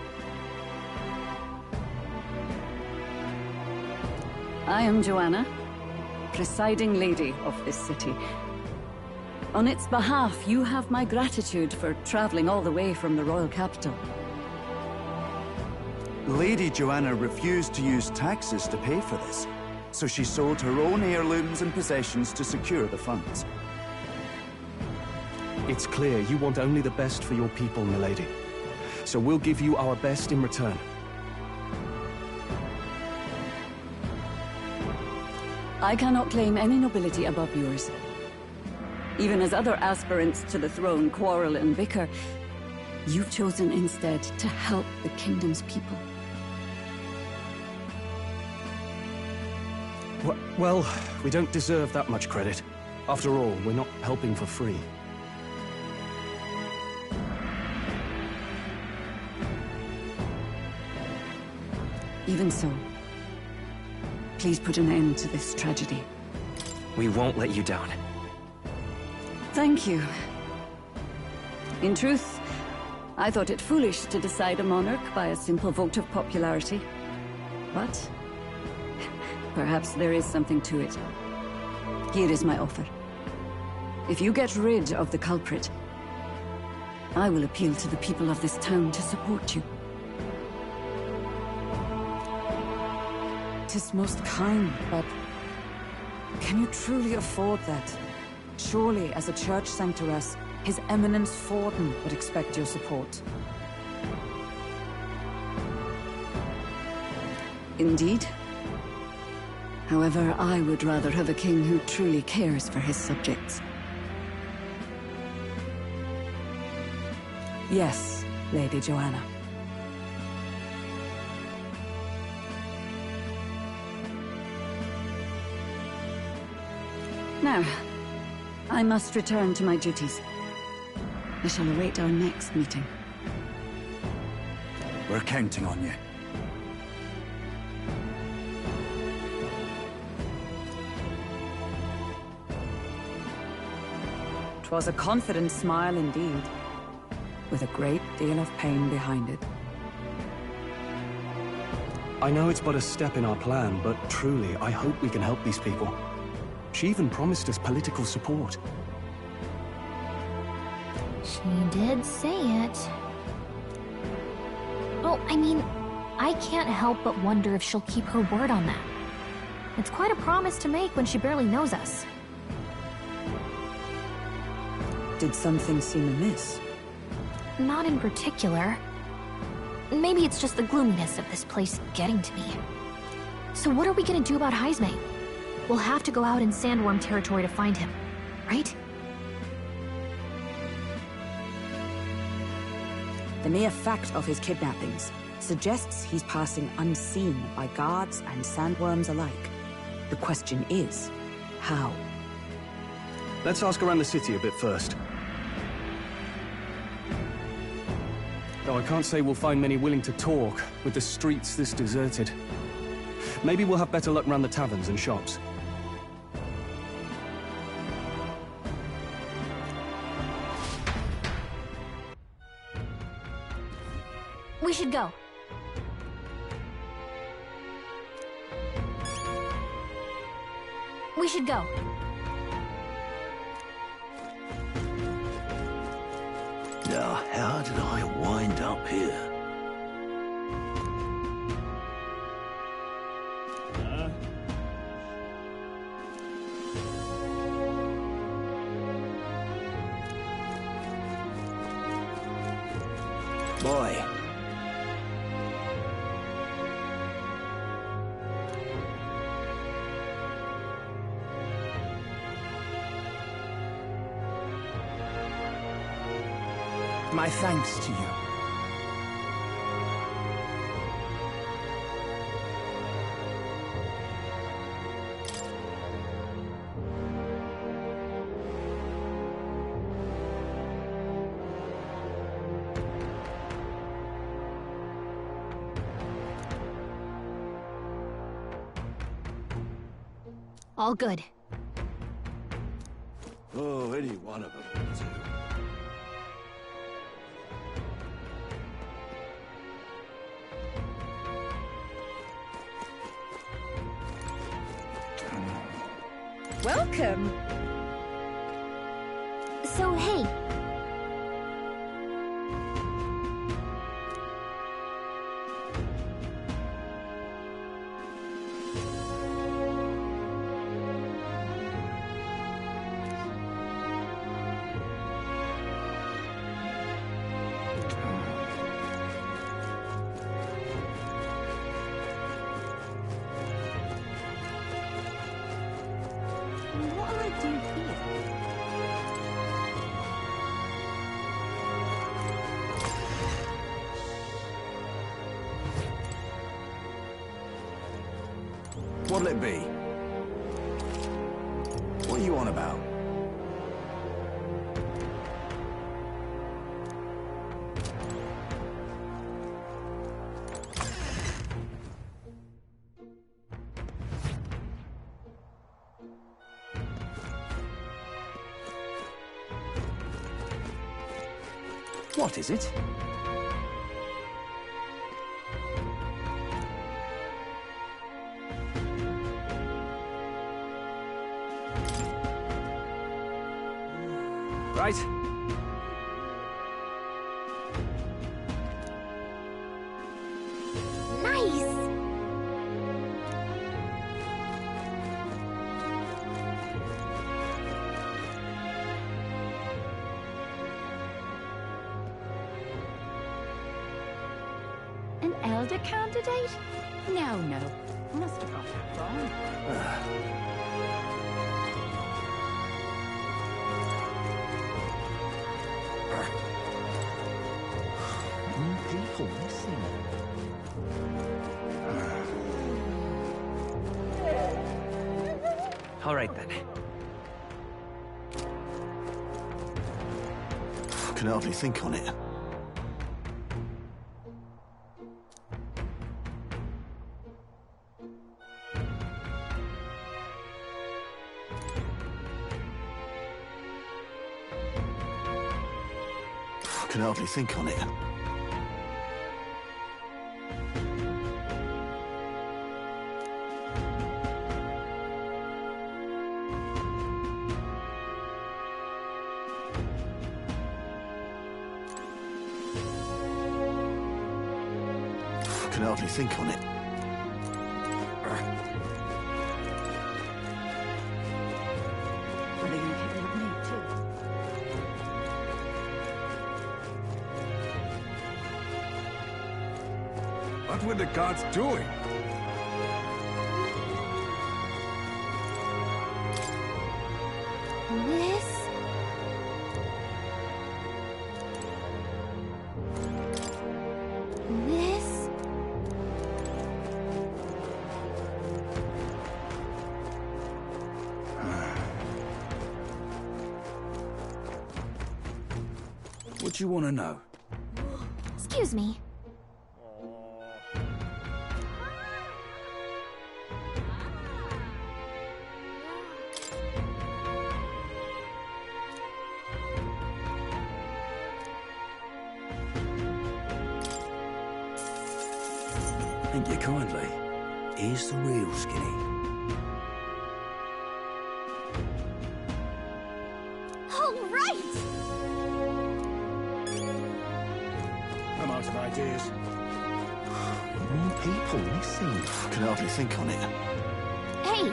I am Joanna, presiding lady of this city. On its behalf, you have my gratitude for traveling all the way from the royal capital. Lady Joanna refused to use taxes to pay for this, so she sold her own heirlooms and possessions to secure the funds. It's clear you want only the best for your people, milady. So we'll give you our best in return. I cannot claim any nobility above yours. Even as other aspirants to the throne quarrel and bicker, you've chosen instead to help the kingdom's people. Well, we don't deserve that much credit. After all, we're not helping for free. Even so, please put an end to this tragedy. We won't let you down. Thank you. In truth, I thought it foolish to decide a monarch by a simple vote of popularity. But perhaps there is something to it. Here is my offer. If you get rid of the culprit, I will appeal to the people of this town to support you. 'Tis most kind, but can you truly afford that? Surely, as a church sanctoress, His Eminence Forden would expect your support. Indeed. However, I would rather have a king who truly cares for his subjects. Yes, Lady Joanna. Now, I must return to my duties. I shall await our next meeting. We're counting on you. 'Twas a confident smile indeed, with a great deal of pain behind it. I know it's but a step in our plan, but truly, I hope we can help these people. She even promised us political support. She did say it. Well, I mean, I can't help but wonder if she'll keep her word on that. It's quite a promise to make when she barely knows us. Did something seem amiss? Not in particular. Maybe it's just the gloominess of this place getting to me. So what are we gonna do about Heisme? We'll have to go out in Sandworm territory to find him, right? The mere fact of his kidnappings suggests he's passing unseen by guards and sandworms alike. The question is, how? Let's ask around the city a bit first. Though I can't say we'll find many willing to talk, with the streets this deserted. Maybe we'll have better luck around the taverns and shops. We should go. We should go. Now, how did I wind up here? Boy. My thanks to you. All good. Oh, any one of them will do. Welcome! So, hey. What'll I do here? What'll it be? What are you on about? What is it? Right. Nice! An elder candidate? No. Must have got that wrong. People missing. All right then. Can hardly think on it. I can hardly think on it. I can hardly think on it. What were the gods doing? This... What you want to know? Excuse me. Thank you kindly. Here's the real Skinny. All right! I'm out of ideas. More people missing. I can hardly think on it. Hey!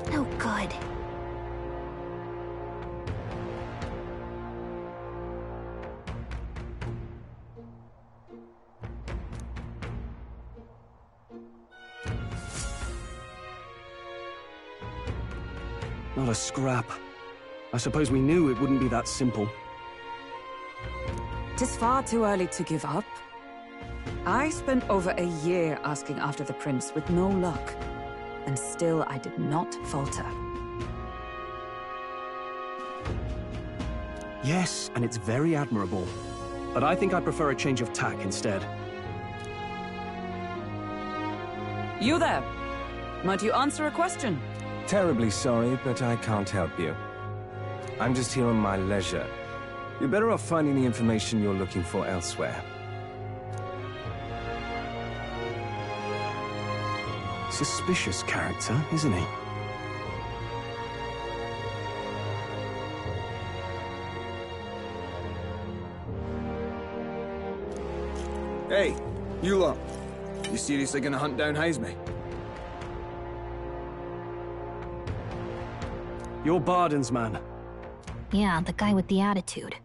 No good. Not a scrap. I suppose we knew it wouldn't be that simple. It is far too early to give up. I spent over a year asking after the prince with no luck, and still I did not falter. Yes, and it's very admirable. But I think I'd prefer a change of tack instead. You there! Might you answer a question? Terribly sorry, but I can't help you. I'm just here on my leisure. You're better off finding the information you're looking for elsewhere. Suspicious character, isn't he? Hey, you lot. You seriously gonna hunt down Heisme? You're Barden's man. Yeah, the guy with the attitude.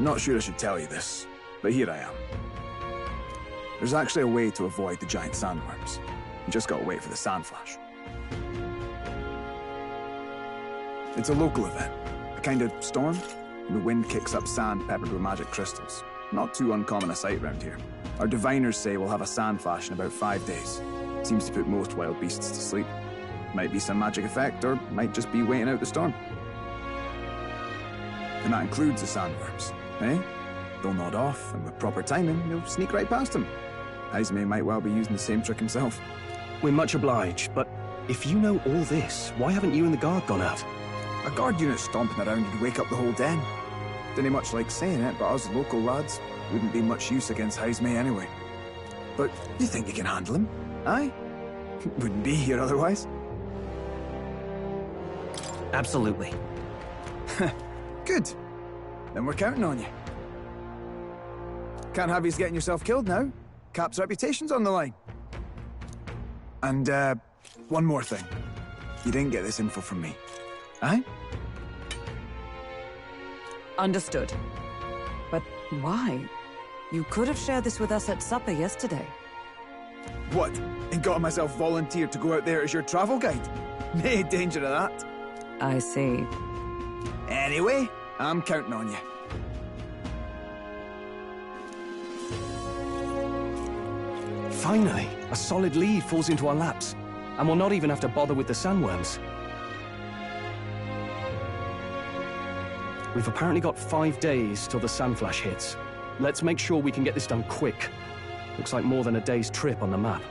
Not sure I should tell you this, but here I am. There's actually a way to avoid the giant sandworms. You just gotta wait for the sand flash. It's a local event, a kind of storm. The wind kicks up sand peppered with magic crystals. Not too uncommon a sight around here. Our diviners say we'll have a sand flash in about 5 days. Seems to put most wild beasts to sleep. Might be some magic effect, or might just be waiting out the storm. And that includes the sandworms, eh? They'll nod off, and with proper timing, you'll sneak right past them. Heisme might well be using the same trick himself. We're much obliged, but if you know all this, why haven't you and the guard gone out? A guard unit stomping around would wake up the whole den. Didn't much like saying it, but us local lads wouldn't be much use against Heisme anyway. But you think you can handle him? Aye? Wouldn't be here otherwise. Absolutely. Good. Then we're counting on you. Can't have you getting yourself killed now. Cap's reputation's on the line. And, one more thing. You didn't get this info from me. Aye? Understood. But why? You could have shared this with us at supper yesterday. What? And got myself volunteered to go out there as your travel guide? Nae danger of that. I see. Anyway, I'm counting on you. Finally, a solid lead falls into our laps, and we'll not even have to bother with the sandworms. We've apparently got 5 days till the Sandflash hits. Let's make sure we can get this done quick. Looks like more than a day's trip on the map.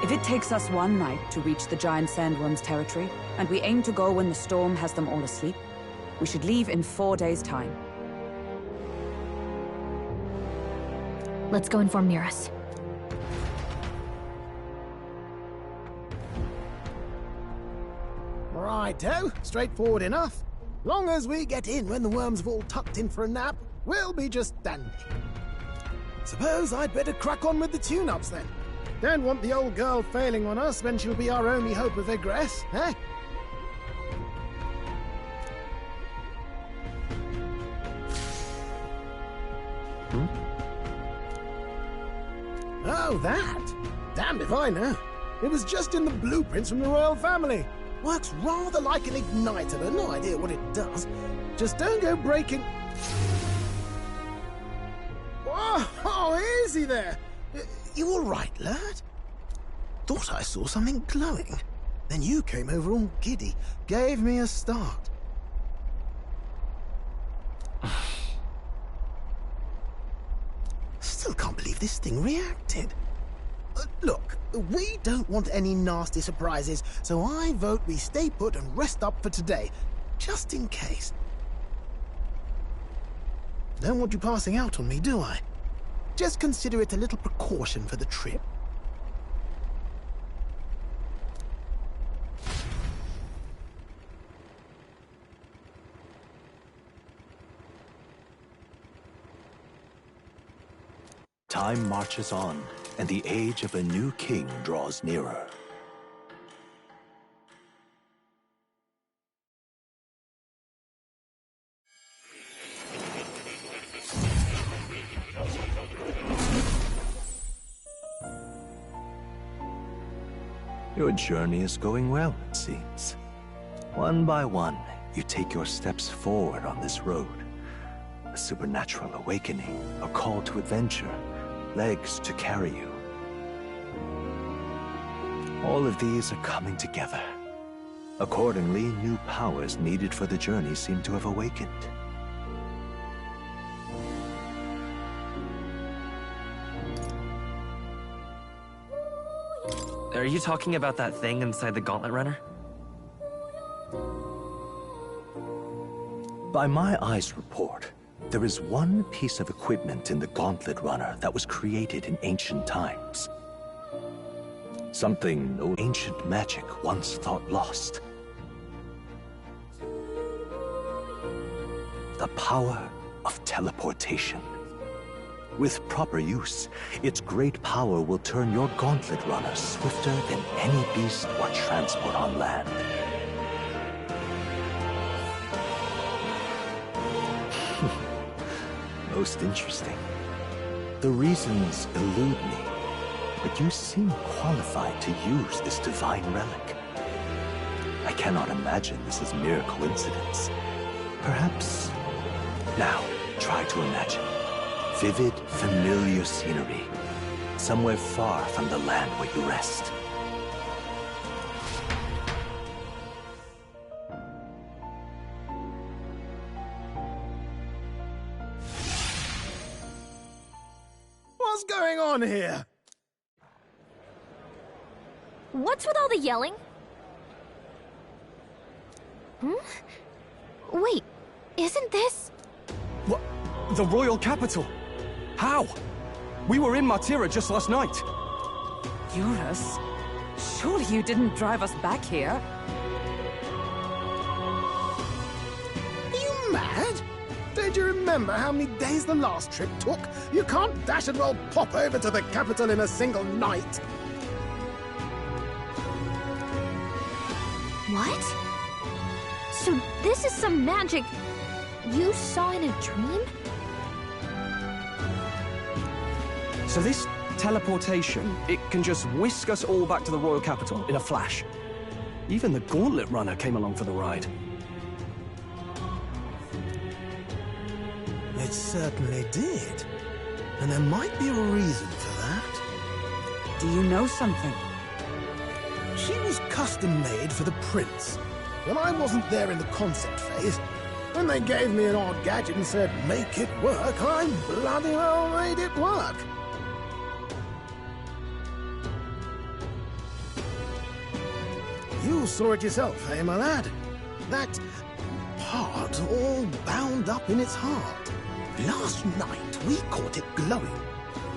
If it takes us one night to reach the giant sandworm's territory, and we aim to go when the storm has them all asleep, we should leave in 4 days' time. Let's go inform Miras. Righto, straightforward enough. Long as we get in when the worms have all tucked in for a nap, we'll be just dandy. Suppose I'd better crack on with the tune-ups then. Don't want the old girl failing on us when she'll be our only hope of egress, eh? Oh, that? Damned if I know. It was just in the blueprints from the royal family. Works rather like an igniter, but no idea what it does. Just don't go breaking... Oh, easy there. You all right, lad? Thought I saw something glowing. Then you came over all giddy, gave me a start. Still can't believe this thing reacted. Look, we don't want any nasty surprises, so I vote we stay put and rest up for today, just in case. Don't want you passing out on me, do I? Just consider it a little precaution for the trip. Time marches on, and the age of a new king draws nearer. Your journey is going well, it seems. One by one, you take your steps forward on this road. A supernatural awakening, a call to adventure, legs to carry you. All of these are coming together. Accordingly, new powers needed for the journey seem to have awakened. Are you talking about that thing inside the Gauntlet Runner? By my eyes report, there is one piece of equipment in the Gauntlet Runner that was created in ancient times. Something no ancient magic once thought lost. The power of teleportation. With proper use, its great power will turn your Gauntlet Runner swifter than any beast or transport on land. Most interesting. The reasons elude me, but you seem qualified to use this divine relic. I cannot imagine this is mere coincidence. Perhaps... Now, try to imagine. Vivid, familiar scenery. Somewhere far from the land where you rest. What's going on here? What's with all the yelling? Wait, isn't this... What? The royal capital? How? We were in Martira just last night. Eurus? Surely you didn't drive us back here? Are you mad? Don't you remember how many days the last trip took? You can't dash and roll pop over to the capital in a single night. What? So this is some magic you saw in a dream? So this teleportation, it can just whisk us all back to the royal capital in a flash. Even the Gauntlet Runner came along for the ride. It certainly did. And there might be a reason for that. Do you know something? She was custom-made for the Prince. When I wasn't there in the concept phase, when they gave me an odd gadget and said, make it work, I bloody well made it work. You saw it yourself, eh, my lad? That part all bound up in its heart. Last night, we caught it glowing.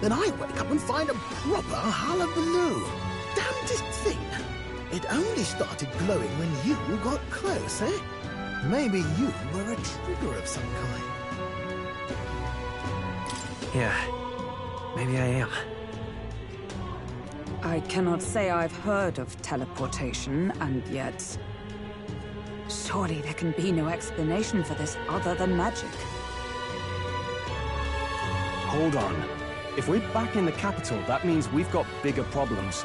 Then I wake up and find a proper hullabaloo. Damnedest thing. It only started glowing when you got close, eh? Maybe you were a trigger of some kind. Yeah, maybe I am. I cannot say I've heard of teleportation, and yet... surely there can be no explanation for this other than magic. Hold on. If we're back in the capital, that means we've got bigger problems.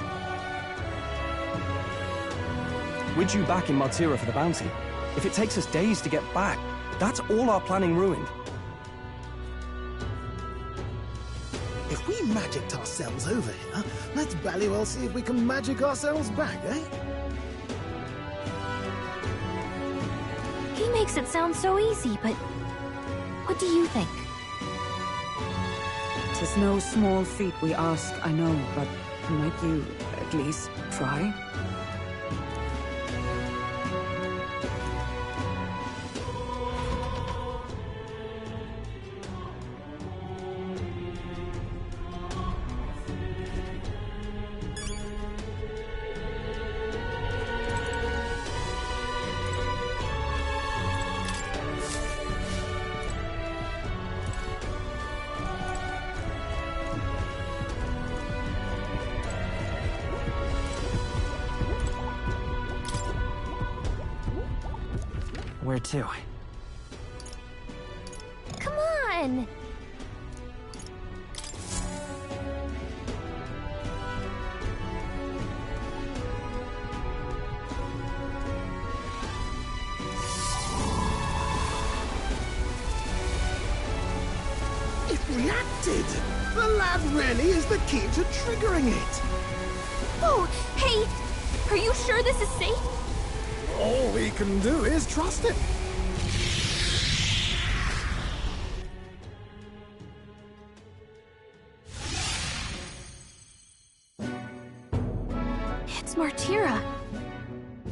We're due back in Martira for the bounty. If it takes us days to get back, that's all our planning ruined. If we magicked ourselves over here, let's bally well see if we can magic ourselves back, eh? He makes it sound so easy, but what do you think? 'Tis no small feat we ask, I know, but might you at least try? Where to? Come on! It reacted! The lad really is the key to triggering it! Oh, hey! Are you sure this is safe? All we can do is trust it. It's Martira.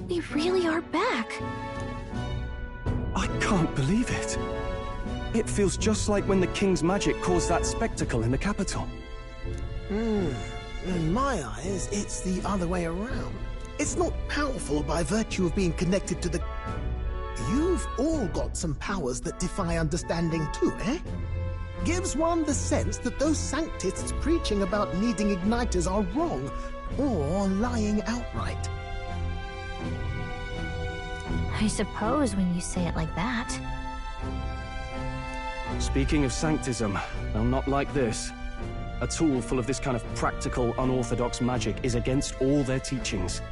We really are back. I can't believe it. It feels just like when the King's magic caused that spectacle in the capital. In my eyes, it's the other way around. It's not powerful by virtue of being connected to the... You've all got some powers that defy understanding too, eh? Gives one the sense that those sanctists preaching about needing igniters are wrong, or lying outright. I suppose when you say it like that. Speaking of sanctism, well, not like this. A tool full of this kind of practical, unorthodox magic is against all their teachings.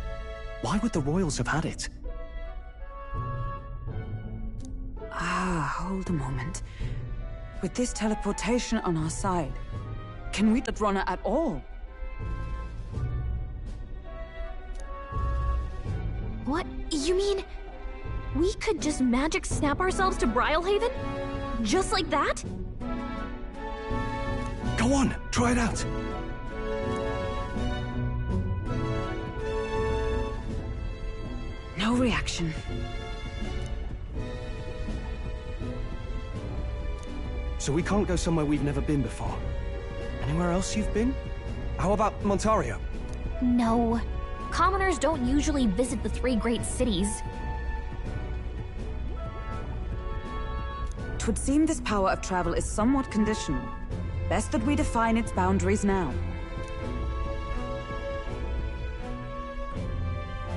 Why would the royals have had it? Hold a moment. With this teleportation on our side, can we not run at all? What? You mean... we could just magic snap ourselves to Brylehaven? Just like that? Go on, try it out. No reaction. So we can't go somewhere we've never been before. Anywhere else you've been? How about Montario? No. Commoners don't usually visit the 3 great cities. 'Twould seem this power of travel is somewhat conditional. Best that we define its boundaries now.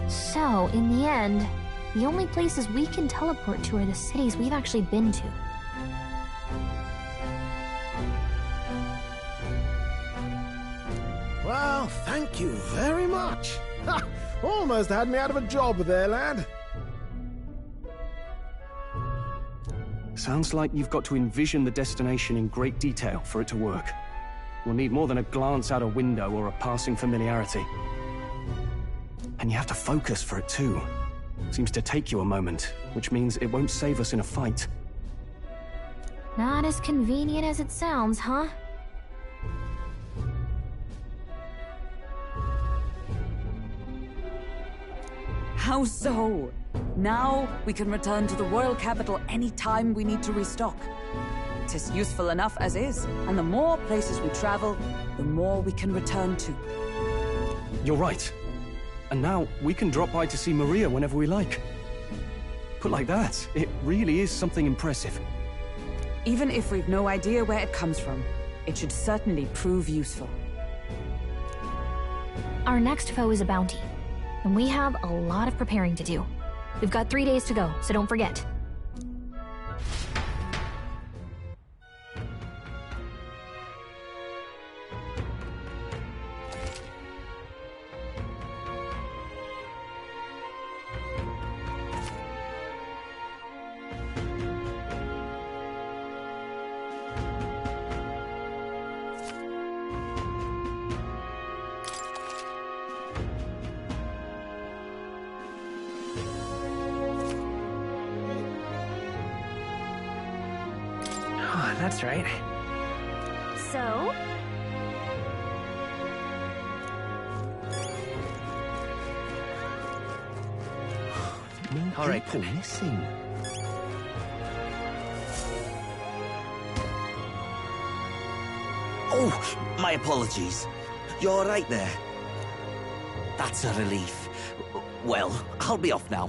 So, in the end, the only places we can teleport to are the cities we've actually been to. Well, thank you very much. Ha! Almost had me out of a job there, lad. Sounds like you've got to envision the destination in great detail for it to work. We'll need more than a glance out a window or a passing familiarity. And you have to focus for it too. Seems to take you a moment, which means it won't save us in a fight. Not as convenient as it sounds, huh? How so? Now we can return to the royal capital any time we need to restock. 'Tis useful enough as is, and the more places we travel, the more we can return to. You're right. And now we can drop by to see Maria whenever we like. Put like that, it really is something impressive. Even if we've no idea where it comes from, it should certainly prove useful. Our next foe is a bounty, and we have a lot of preparing to do. We've got 3 days to go, so don't forget. That's right. So? All right. People missing. Oh, my apologies. You're all right there? That's a relief. Well, I'll be off now.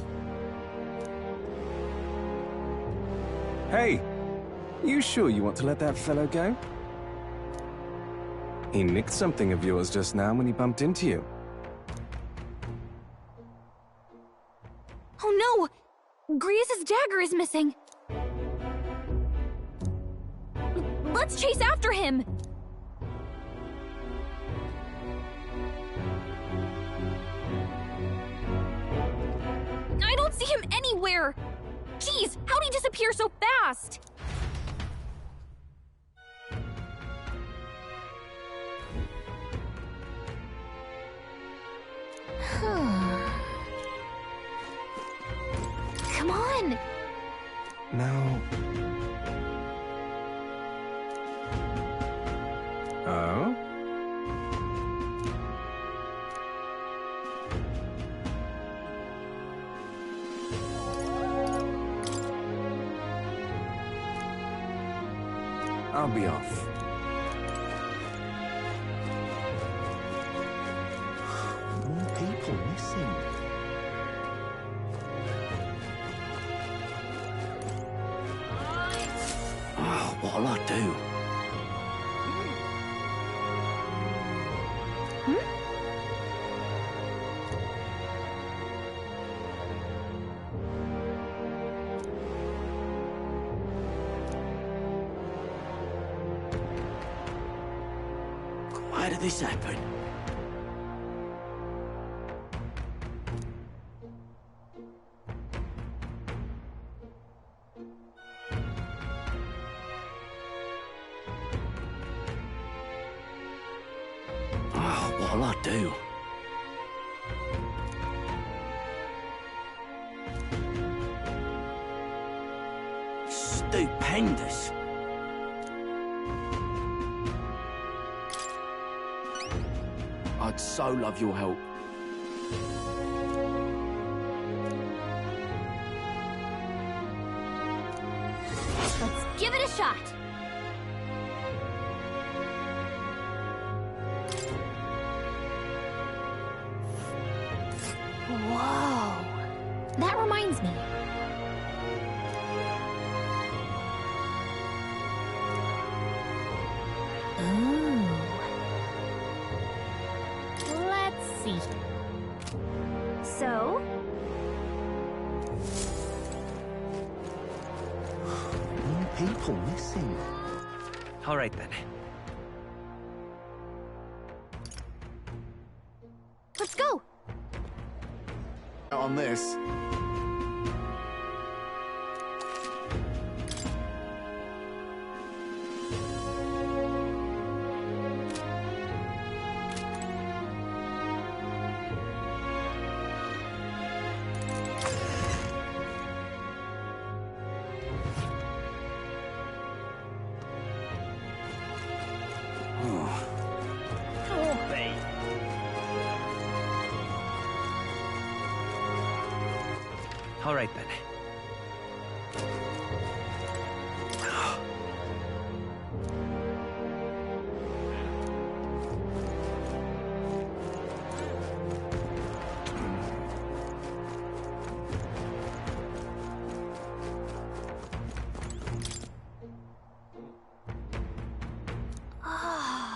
Hey, you sure you want to let that fellow go? He nicked something of yours just now when he bumped into you. Oh no! Grievous' dagger is missing! Let's chase after him! I don't see him anywhere! Jeez, how'd he disappear so fast? Come on! Now... Oh? I'll be off. More people missing. Oh, what'll I do? Why did this happen? Oh, what'll I do? Stupendous! I'd so love your help. Let's give it a shot! Whoa! That reminds me. Ooh. Let's see. So? More people missing. All right then. Let's go! on this. All right, then.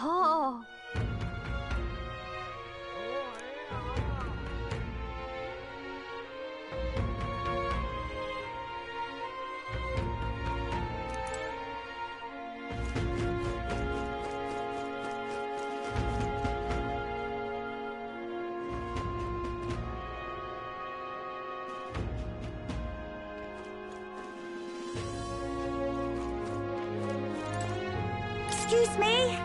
Oh. Excuse me?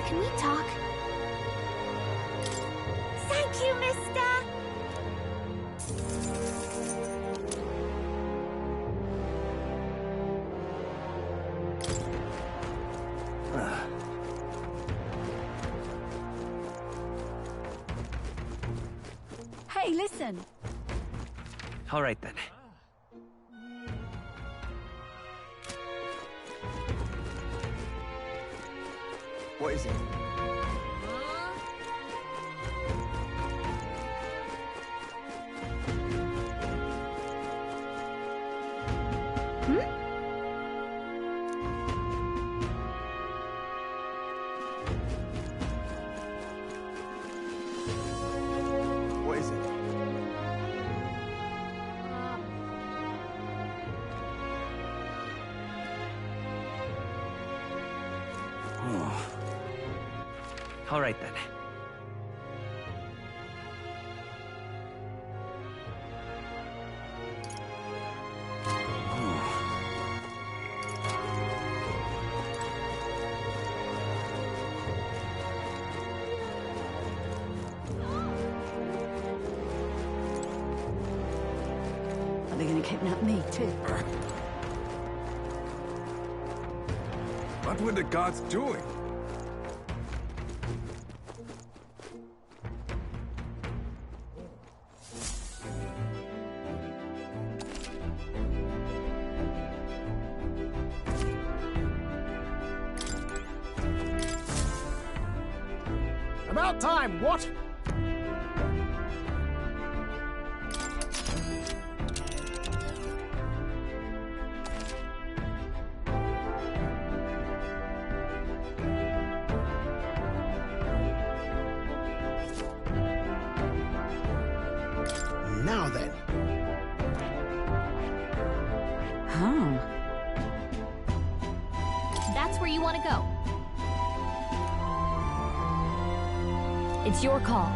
Can we talk? Thank you, mister. Hey, listen. All right, then. What is it? What is it? All right, then. Are they going to kidnap me, too? What were the gods doing? About time, what? Now then. Huh. That's where you want to go. It's your call.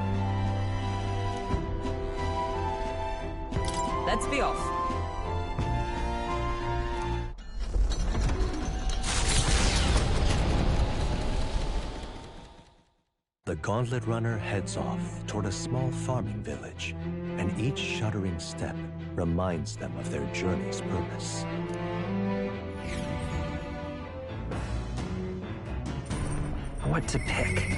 Let's be off. The Gauntlet Runner heads off toward a small farming village, and each shuddering step reminds them of their journey's purpose. What to pick?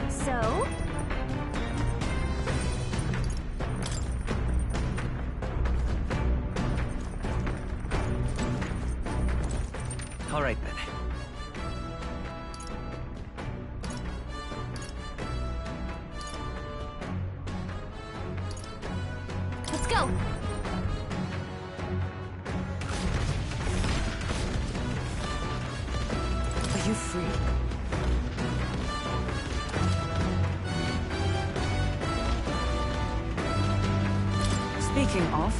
So? All right, then. Let's go. you free. Speaking of...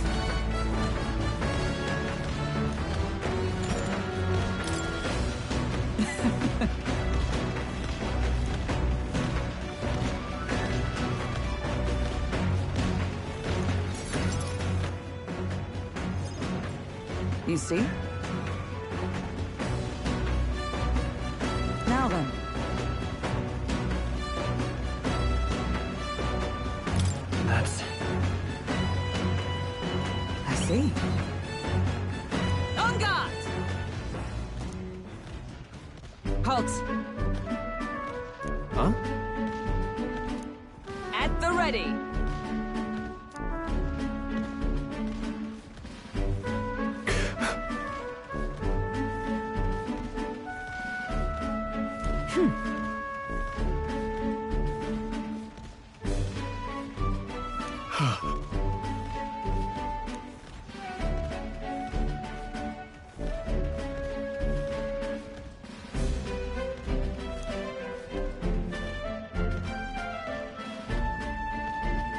You see? Now then. That's... I see. On guard! Halt! Huh? At the ready!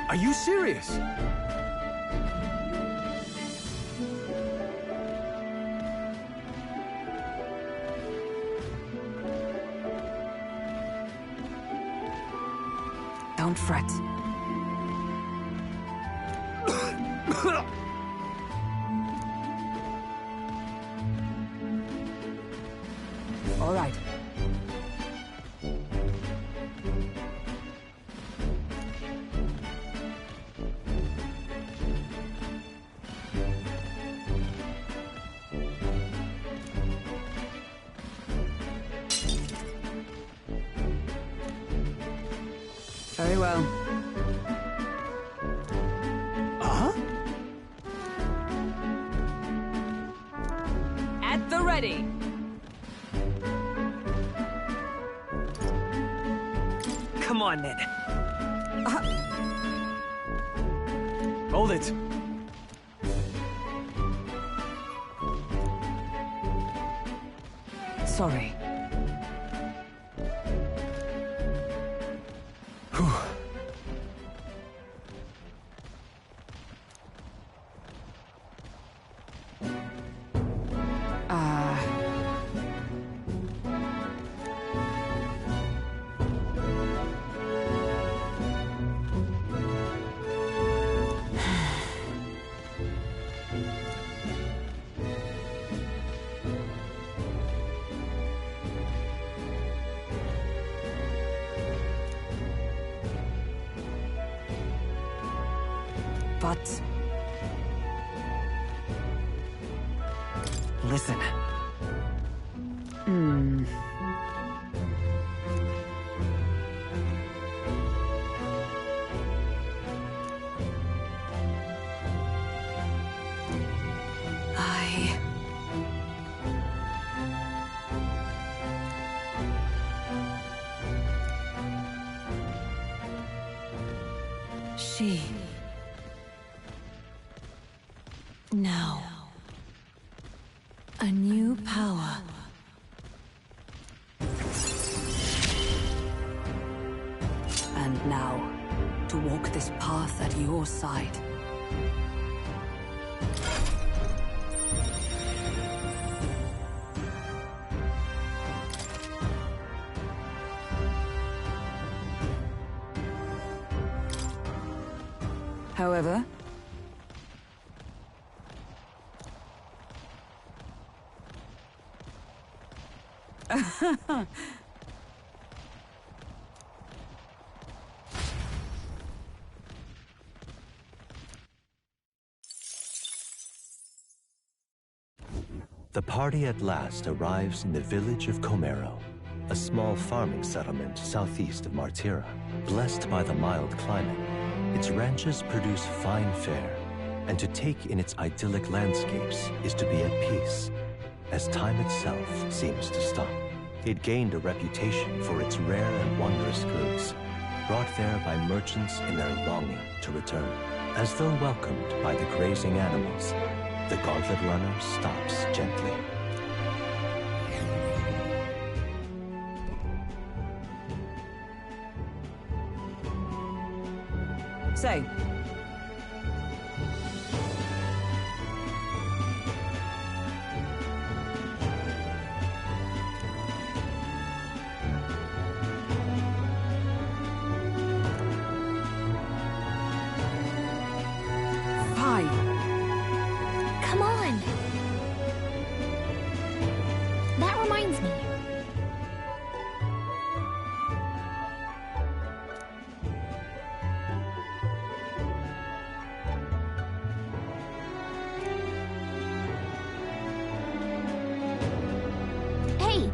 Are you serious? Don't fret. All right. Very well. Huh? At the ready. Come on, then. Hold it. Sorry. But... Listen. She... Now... A new power. And now, to walk this path at your side. However... The party at last arrives in the village of Comero, a small farming settlement southeast of Martira. Blessed by the mild climate, its ranches produce fine fare, and to take in its idyllic landscapes is to be at peace, as time itself seems to stop. It gained a reputation for its rare and wondrous goods, brought there by merchants in their longing to return. As though welcomed by the grazing animals, the gauntlet runner stops gently. Say. Come on! That reminds me. Hey!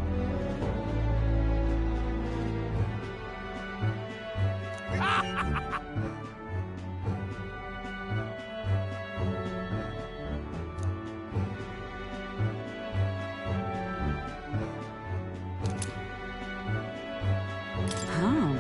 Oh.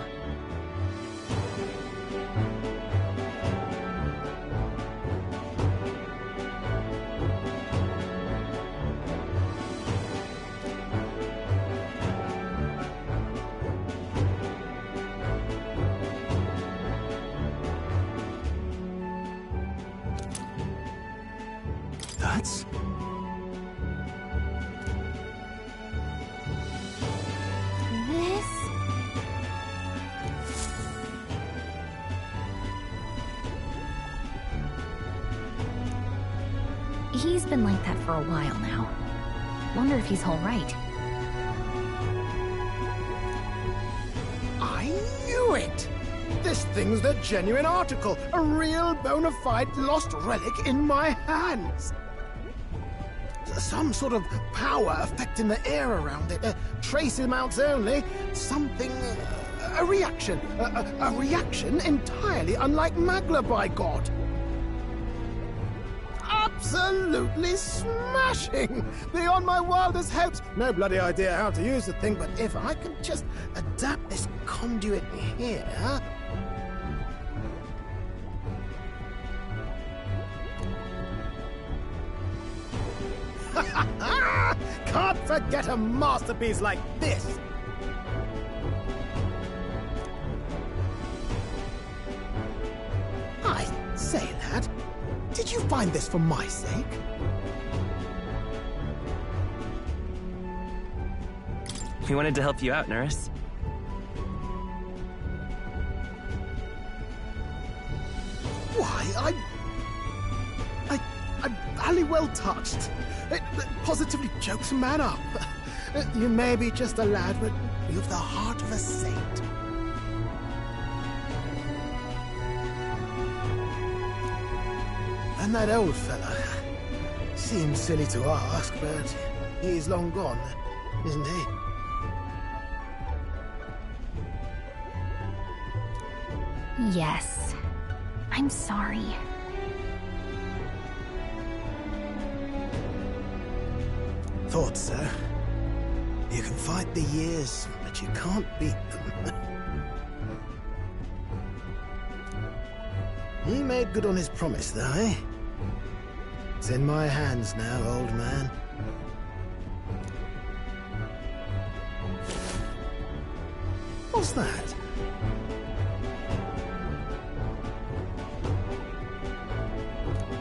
That's... This... He's been like that for a while now. Wonder if he's all right. I knew it! This thing's the genuine article, a real bona fide lost relic in my hands. Some sort of power affecting the air around it, trace amounts only, something... a reaction. A reaction entirely unlike Magla, by God. Absolutely smashing! Beyond my wildest hopes. No bloody idea how to use the thing, but if I could just adapt this conduit here... Can't forget a masterpiece like this! I say, lad, did you find this for my sake? We wanted to help you out, Nurse. Why, I'm barely well touched. It positively chokes a man up. You may be just a lad, but you've the heart of a saint. And that old fella. Seems silly to ask, but he's long gone, isn't he? Yes. I'm sorry. Thought so. You can fight the years, but you can't beat them. He made good on his promise, though, eh? It's in my hands now, old man. What's that?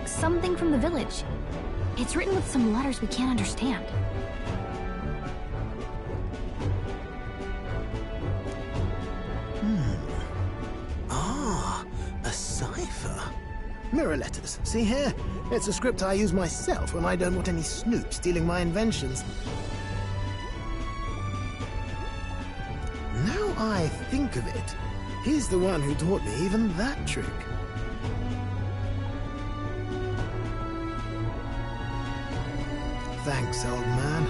Something from the village. It's written with some letters we can't understand. A cipher. Mirror letters. See here? It's a script I use myself when I don't want any snoop stealing my inventions. Now I think of it, he's the one who taught me even that trick. Thanks, old man.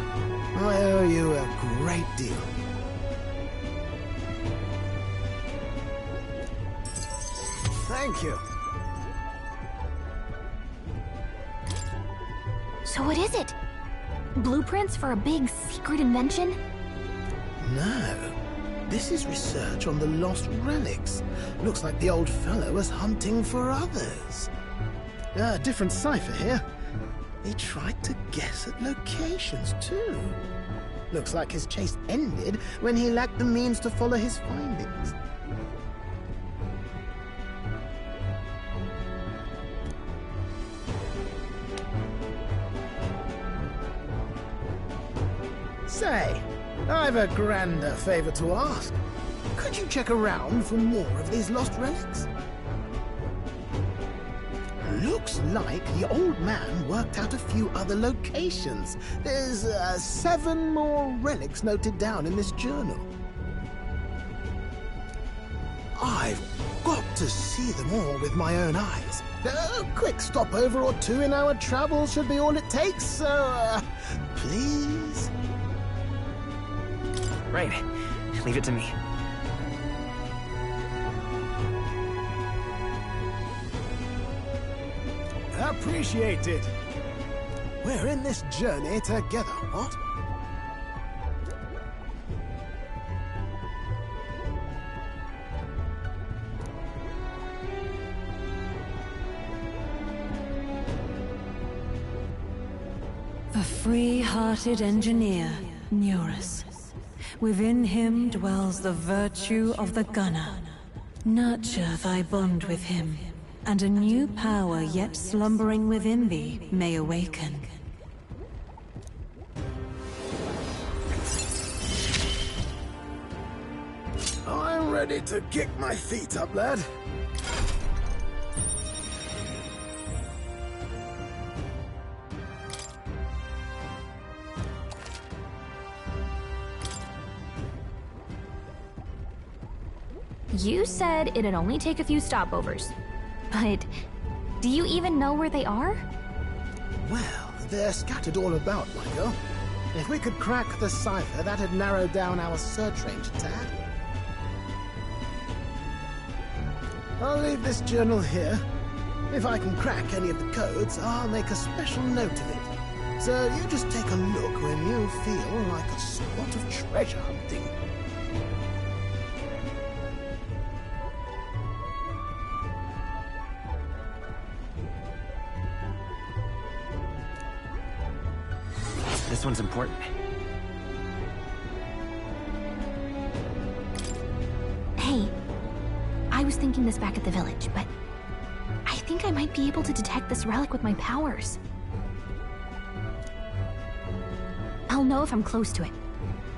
I owe you a great deal. Thank you. So what is it? Blueprints for a big secret invention? No. This is research on the lost relics. Looks like the old fellow was hunting for others. Different cipher here. He tried to guess at locations, too. Looks like his chase ended when he lacked the means to follow his findings. Say, I've a grander favor to ask. Could you check around for more of these lost relics? Looks like the old man worked out a few other locations. There's 7 more relics noted down in this journal. I've got to see them all with my own eyes. A quick stopover or 2 in our travels should be all it takes, so please? Right. Leave it to me. Appreciate it. We're in this journey together, what? The free-hearted engineer, Neurus. Within him dwells the virtue of the gunner. Nurture thy bond with him, and a new power yet slumbering within thee may awaken. I'm ready to kick my feet up, lad. You said it'd only take a few stopovers. But do you even know where they are? Well, they're scattered all about, my girl. If we could crack the cipher, that'd narrow down our search range a tad. I'll leave this journal here. If I can crack any of the codes, I'll make a special note of it. So you just take a look when you feel like a spot of treasure hunting. This one's important. Hey, I was thinking this back at the village, but I think I might be able to detect this relic with my powers. I'll know if I'm close to it.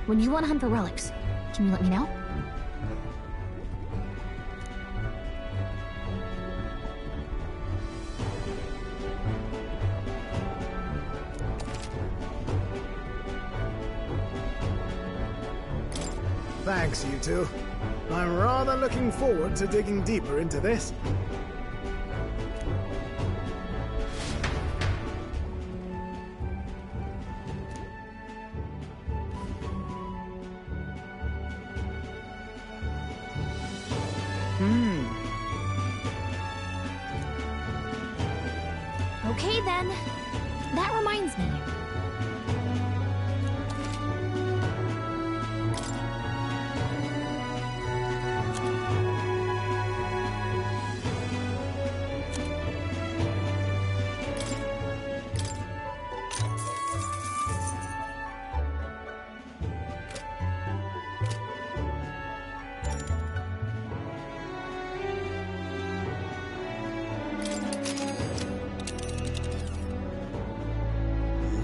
When you want to hunt for relics, can you let me know? Thanks, you two. I'm rather looking forward to digging deeper into this. Okay then. That reminds me.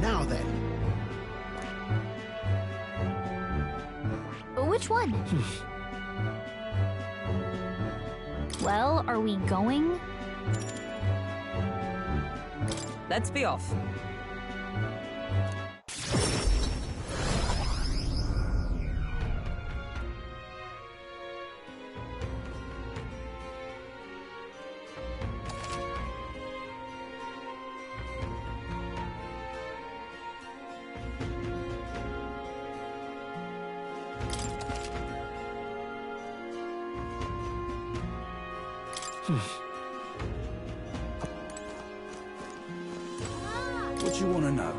Now then. Which one? Well, are we going? Let's be off. What you want to know?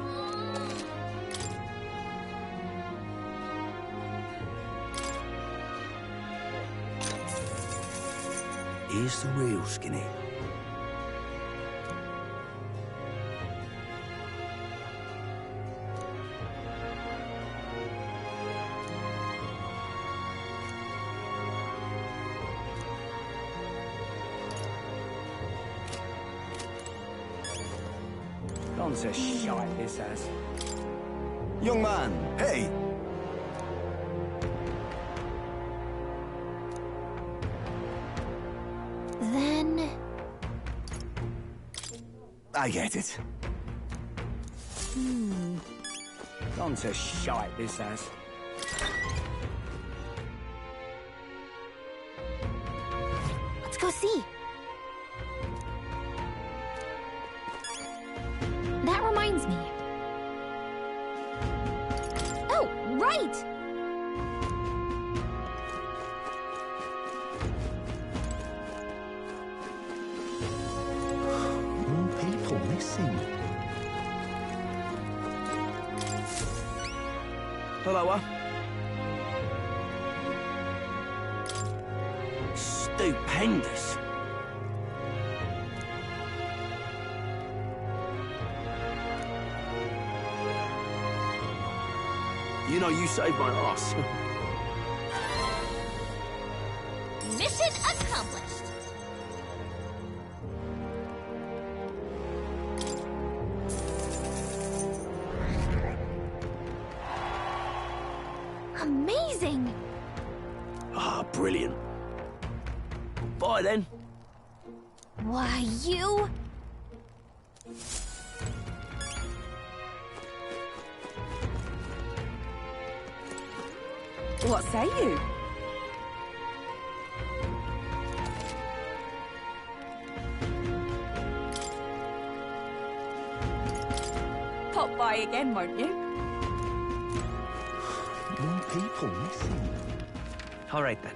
Here's the real skinny. Gone to shite, this has. Young man, hey! Then... I get it. Gone to shite, this has. Let's go see. That reminds me. Oh, right! More people missing. Hello, Stupendous. You know, you saved my ass. Mission accomplished. Amazing! Ah, brilliant. Bye then. Why, you... What say you? Pop by again, won't you? More people missing. All right, then.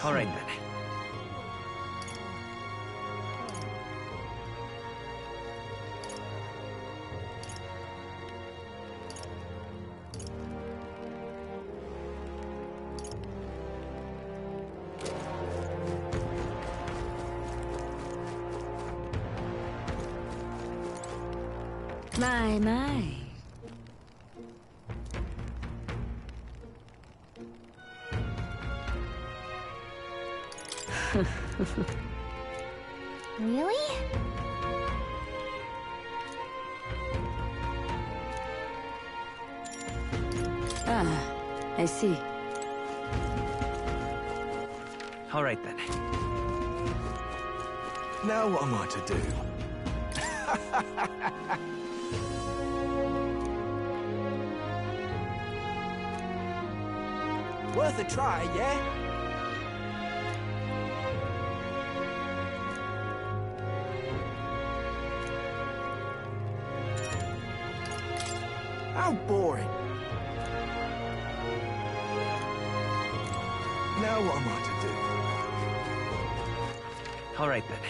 All right, then. My. Really? Ah, I see. All right, then. Now what am I to do? Worth a try, yeah? How boring. Now what am I to do? All right, then.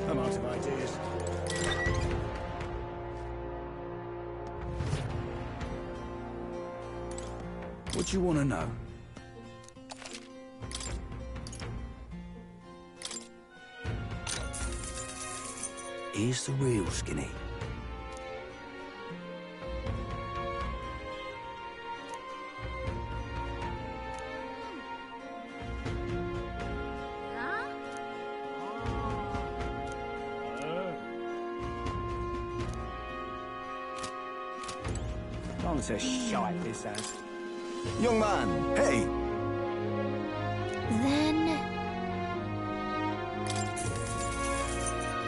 I'm out of ideas. What do you want to know? Here's the real Skinny. Gone to shite, this has. Young man, hey! Then...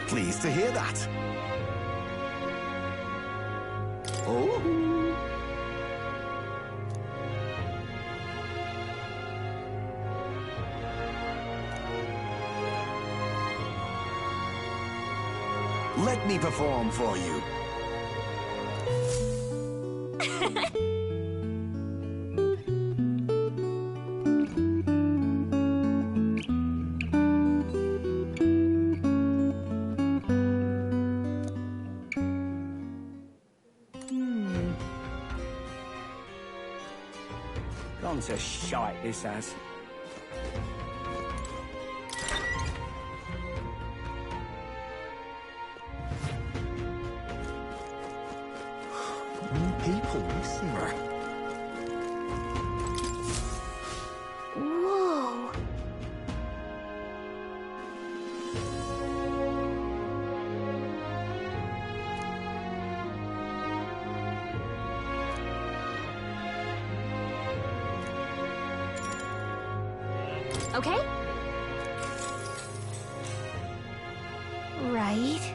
Pleased to hear that. Oh. Let me perform for you. Gone to shite, this has. More people missing. Whoa. Okay? Right.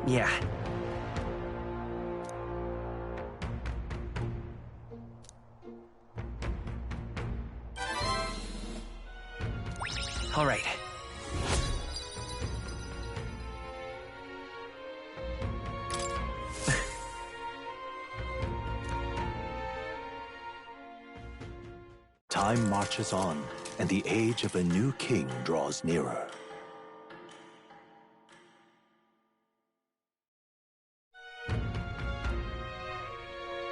Yeah. All right. Time marches on, and the age of a new king draws nearer.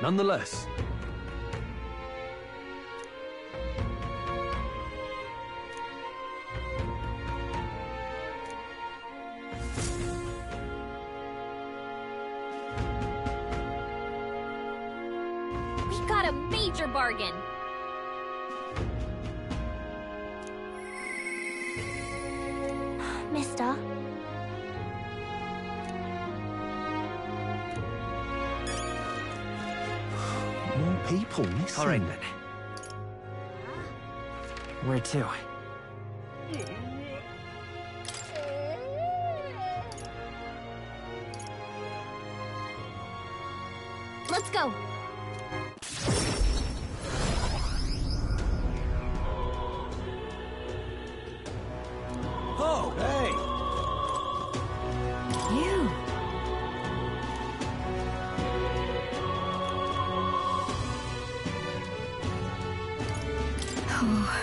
Nonetheless, We got a major bargain. Mister? More people missing. All right, then. Where to? Let's go. Oh, hey! You. Oh.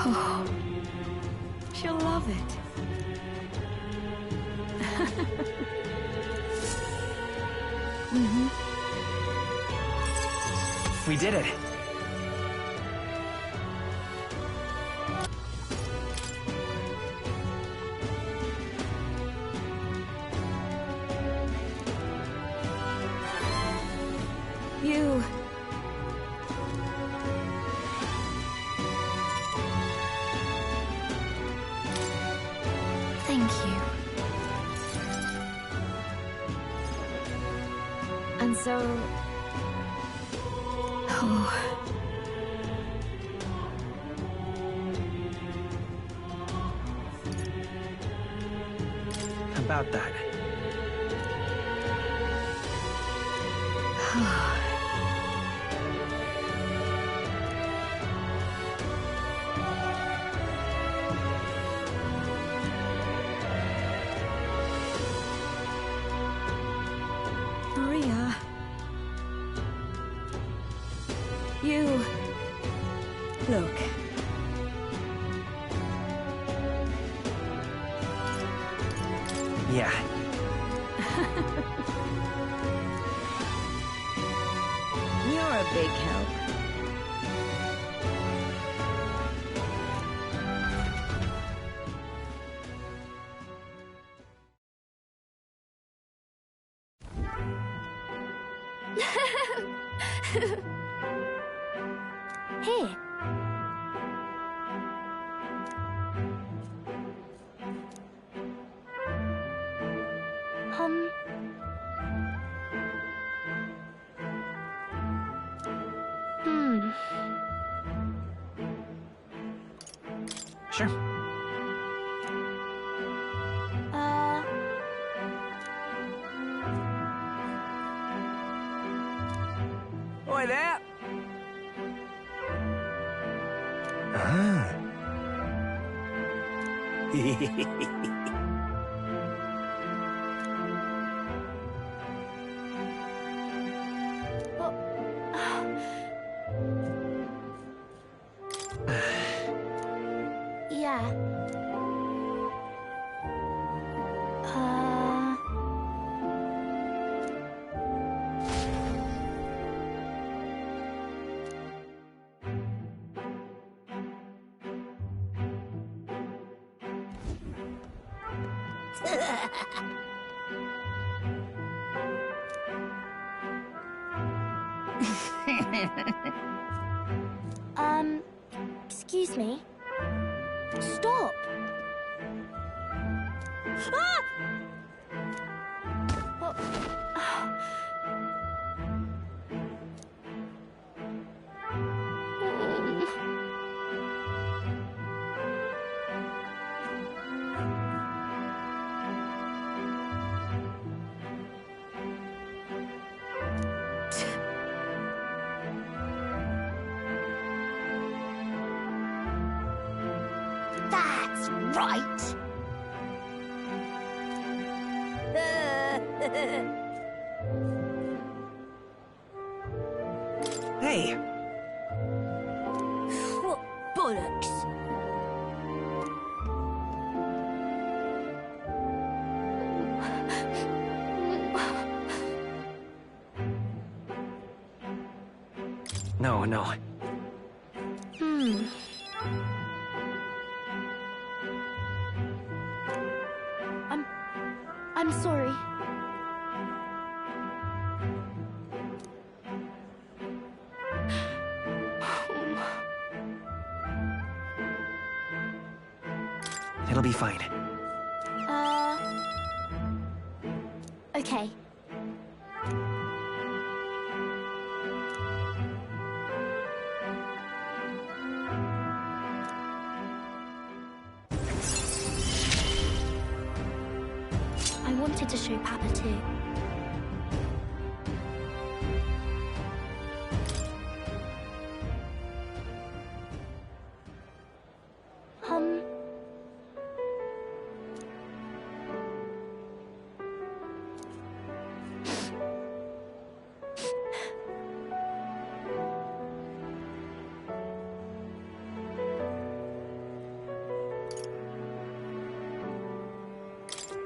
Oh, she'll love it. We did it. You. Thank you. And so... Oh. About that. Maria. You. Look. Yeah. You're a big help. Hey. Sure. Oi there! Ah. Yeah. Excuse me. Stop! Ah! That's right. Hey! What bollocks? No, no. I'm sorry. It'll be fine. Okay. I wanted to show Papa too.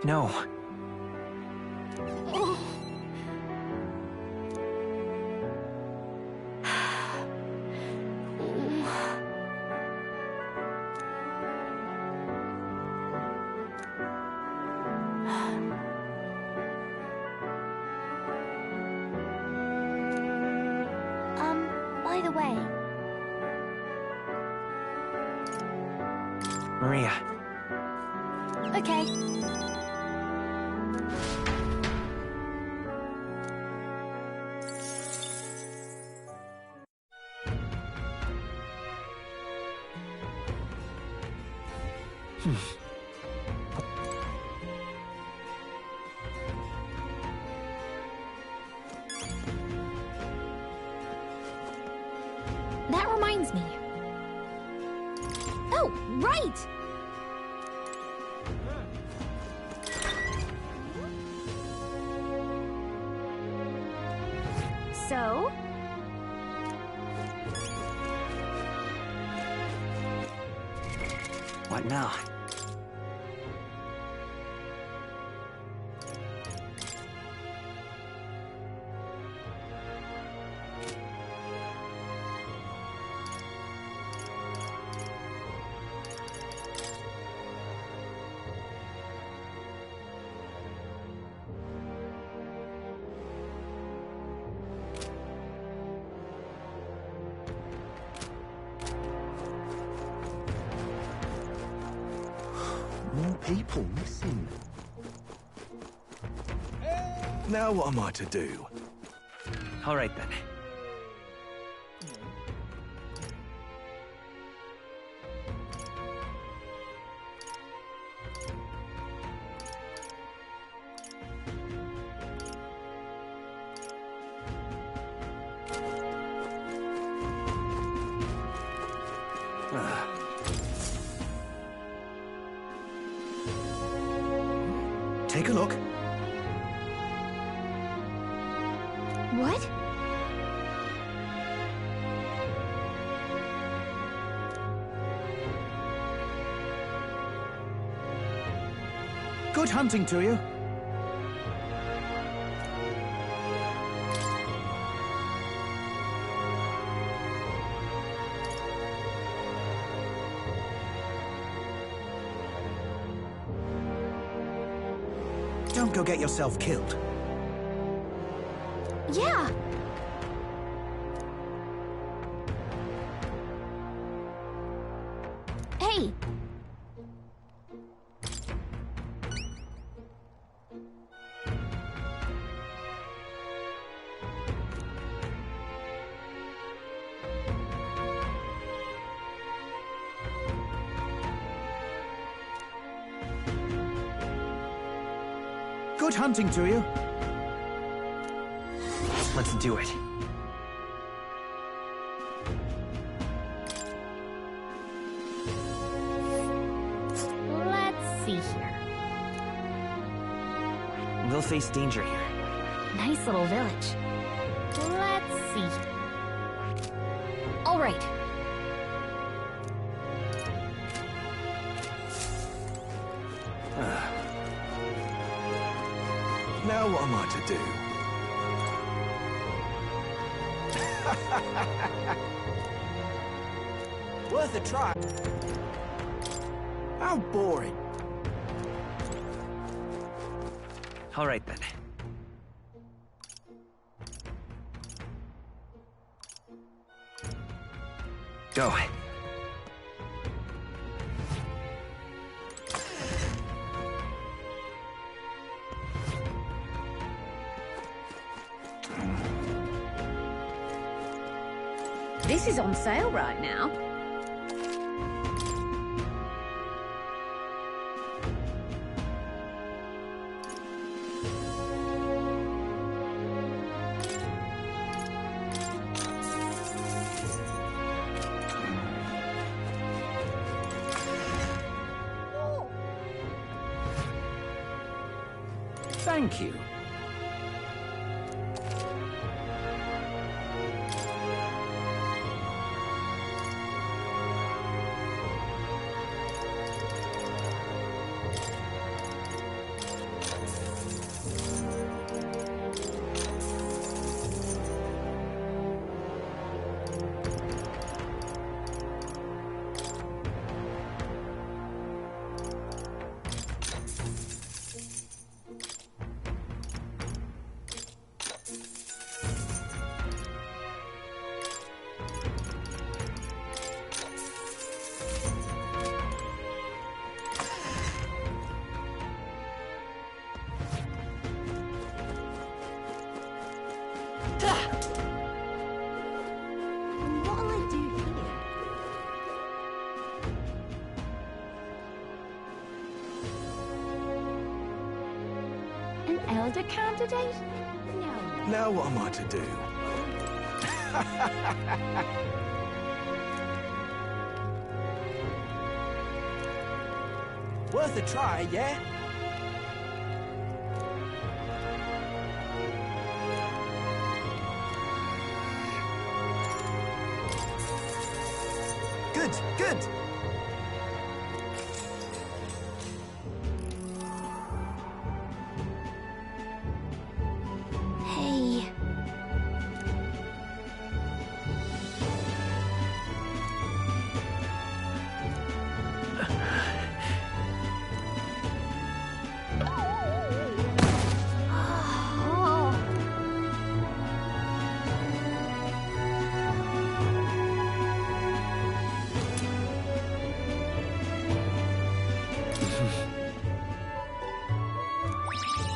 No. By the way, Maria. okay. That reminds me. Oh, right! So? What now? More people missing. Now what am I to do? All right then. Take a look. What? Good hunting to you. Don't go get yourself killed. Yeah. Hey. Good hunting to you. Let's do it. Let's see here. We'll face danger here. Nice little village. Let's see. All right. Now what am I to do? Worth a try. How boring. All right, then. Go. This is on sale right now. Thank you. What'll I do here? An elder candidate? No. Now what am I to do? Worth a try, yeah? Good, good. Hey.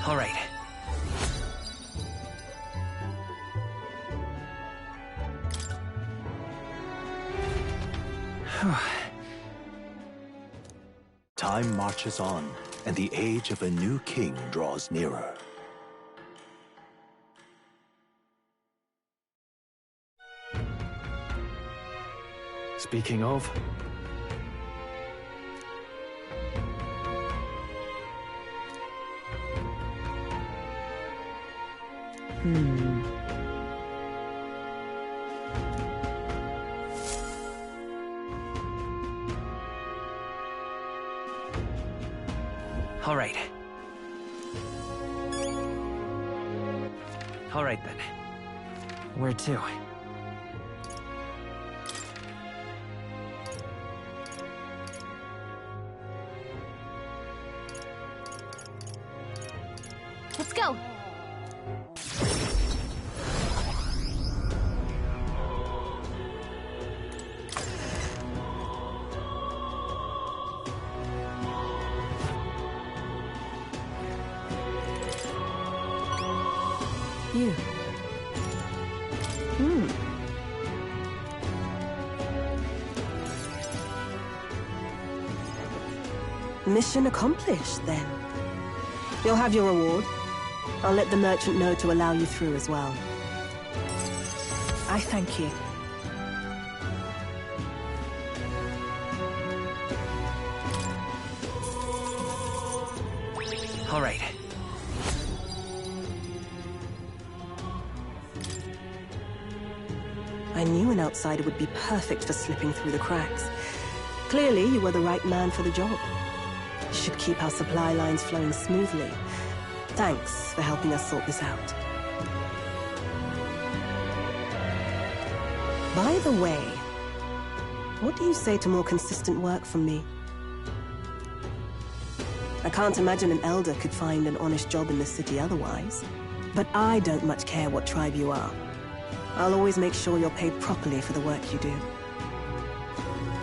All right. Time marches on, and the age of a new king draws nearer. Speaking of... All right. All right, then. Where to? Let's go. You. Mission accomplished, then. You'll have your reward. I'll let the merchant know to allow you through as well. I thank you. All right. I knew an outsider would be perfect for slipping through the cracks. Clearly, you were the right man for the job. Should keep our supply lines flowing smoothly. Thanks for helping us sort this out. By the way, what do you say to more consistent work from me? I can't imagine an elder could find an honest job in the city otherwise. But I don't much care what tribe you are. I'll always make sure you're paid properly for the work you do.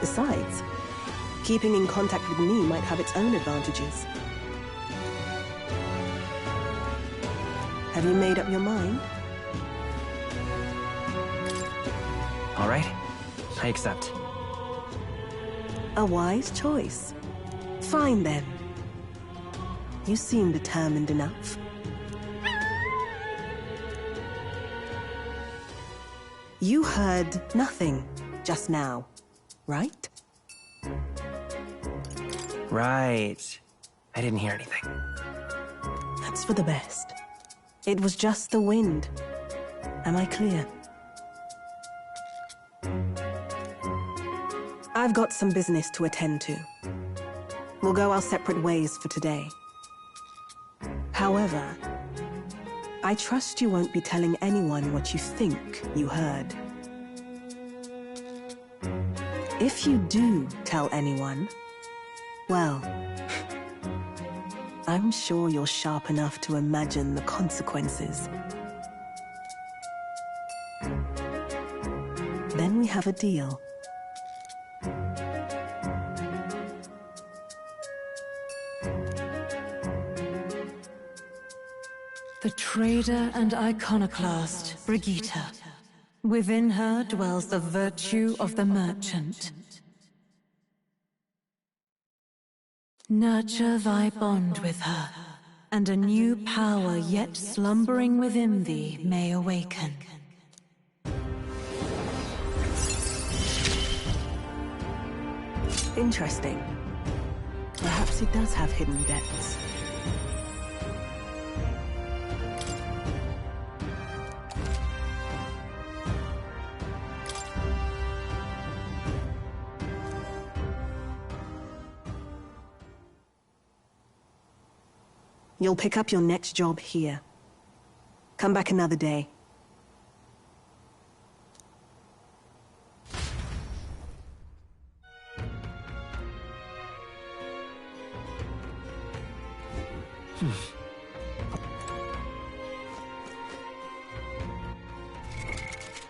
Besides, keeping in contact with me might have its own advantages. Have you made up your mind? All right. I accept. A wise choice. Fine then. You seem determined enough. You heard nothing just now, right? Right. I didn't hear anything. That's for the best. It was just the wind. Am I clear? I've got some business to attend to. We'll go our separate ways for today. However, I trust you won't be telling anyone what you think you heard. If you do tell anyone, well, I'm sure you're sharp enough to imagine the consequences. Then we have a deal. The trader and iconoclast, Brigitte. Within her dwells the virtue of the merchant. Nurture thy bond with her, and a new power yet slumbering within thee may awaken. Interesting. Perhaps he does have hidden depths. You'll pick up your next job here. Come back another day.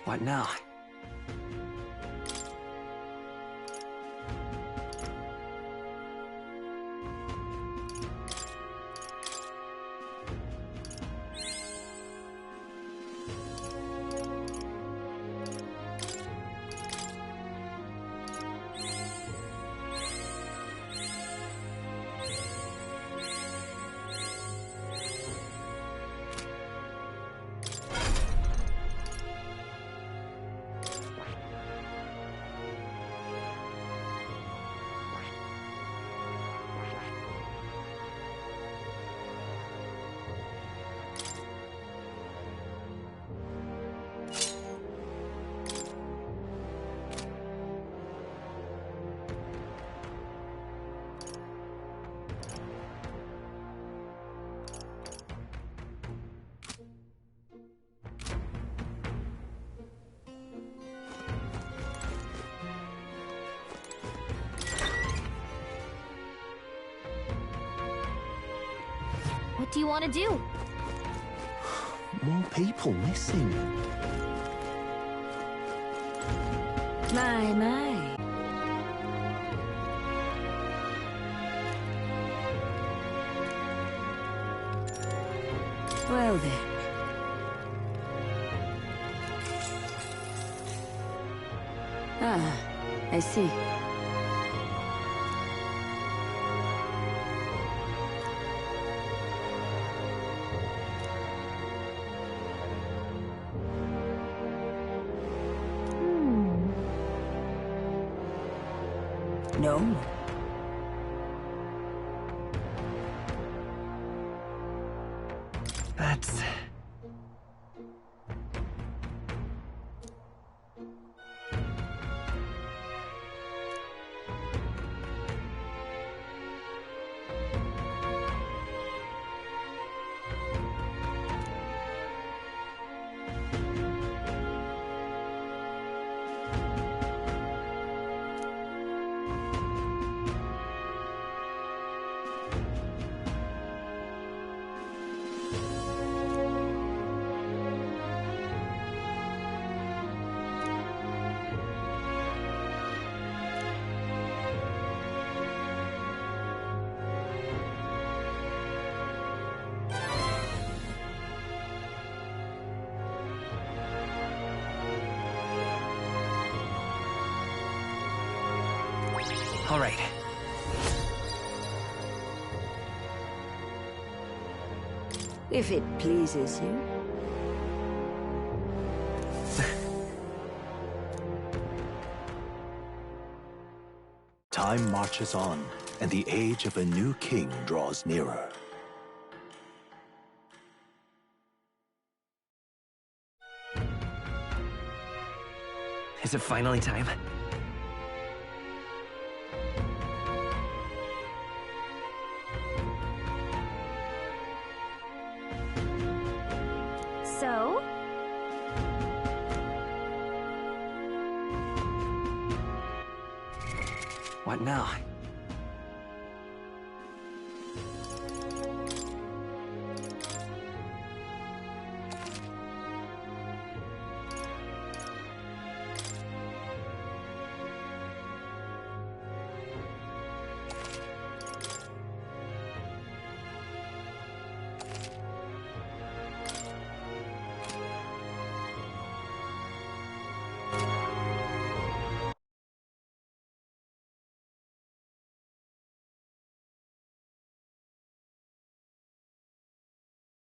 What now? What do you want to do? More people missing. My. Well then. Ah, I see. No. That's... All right. If it pleases you. Time marches on, and the age of a new king draws nearer. Is it finally time? So? What now?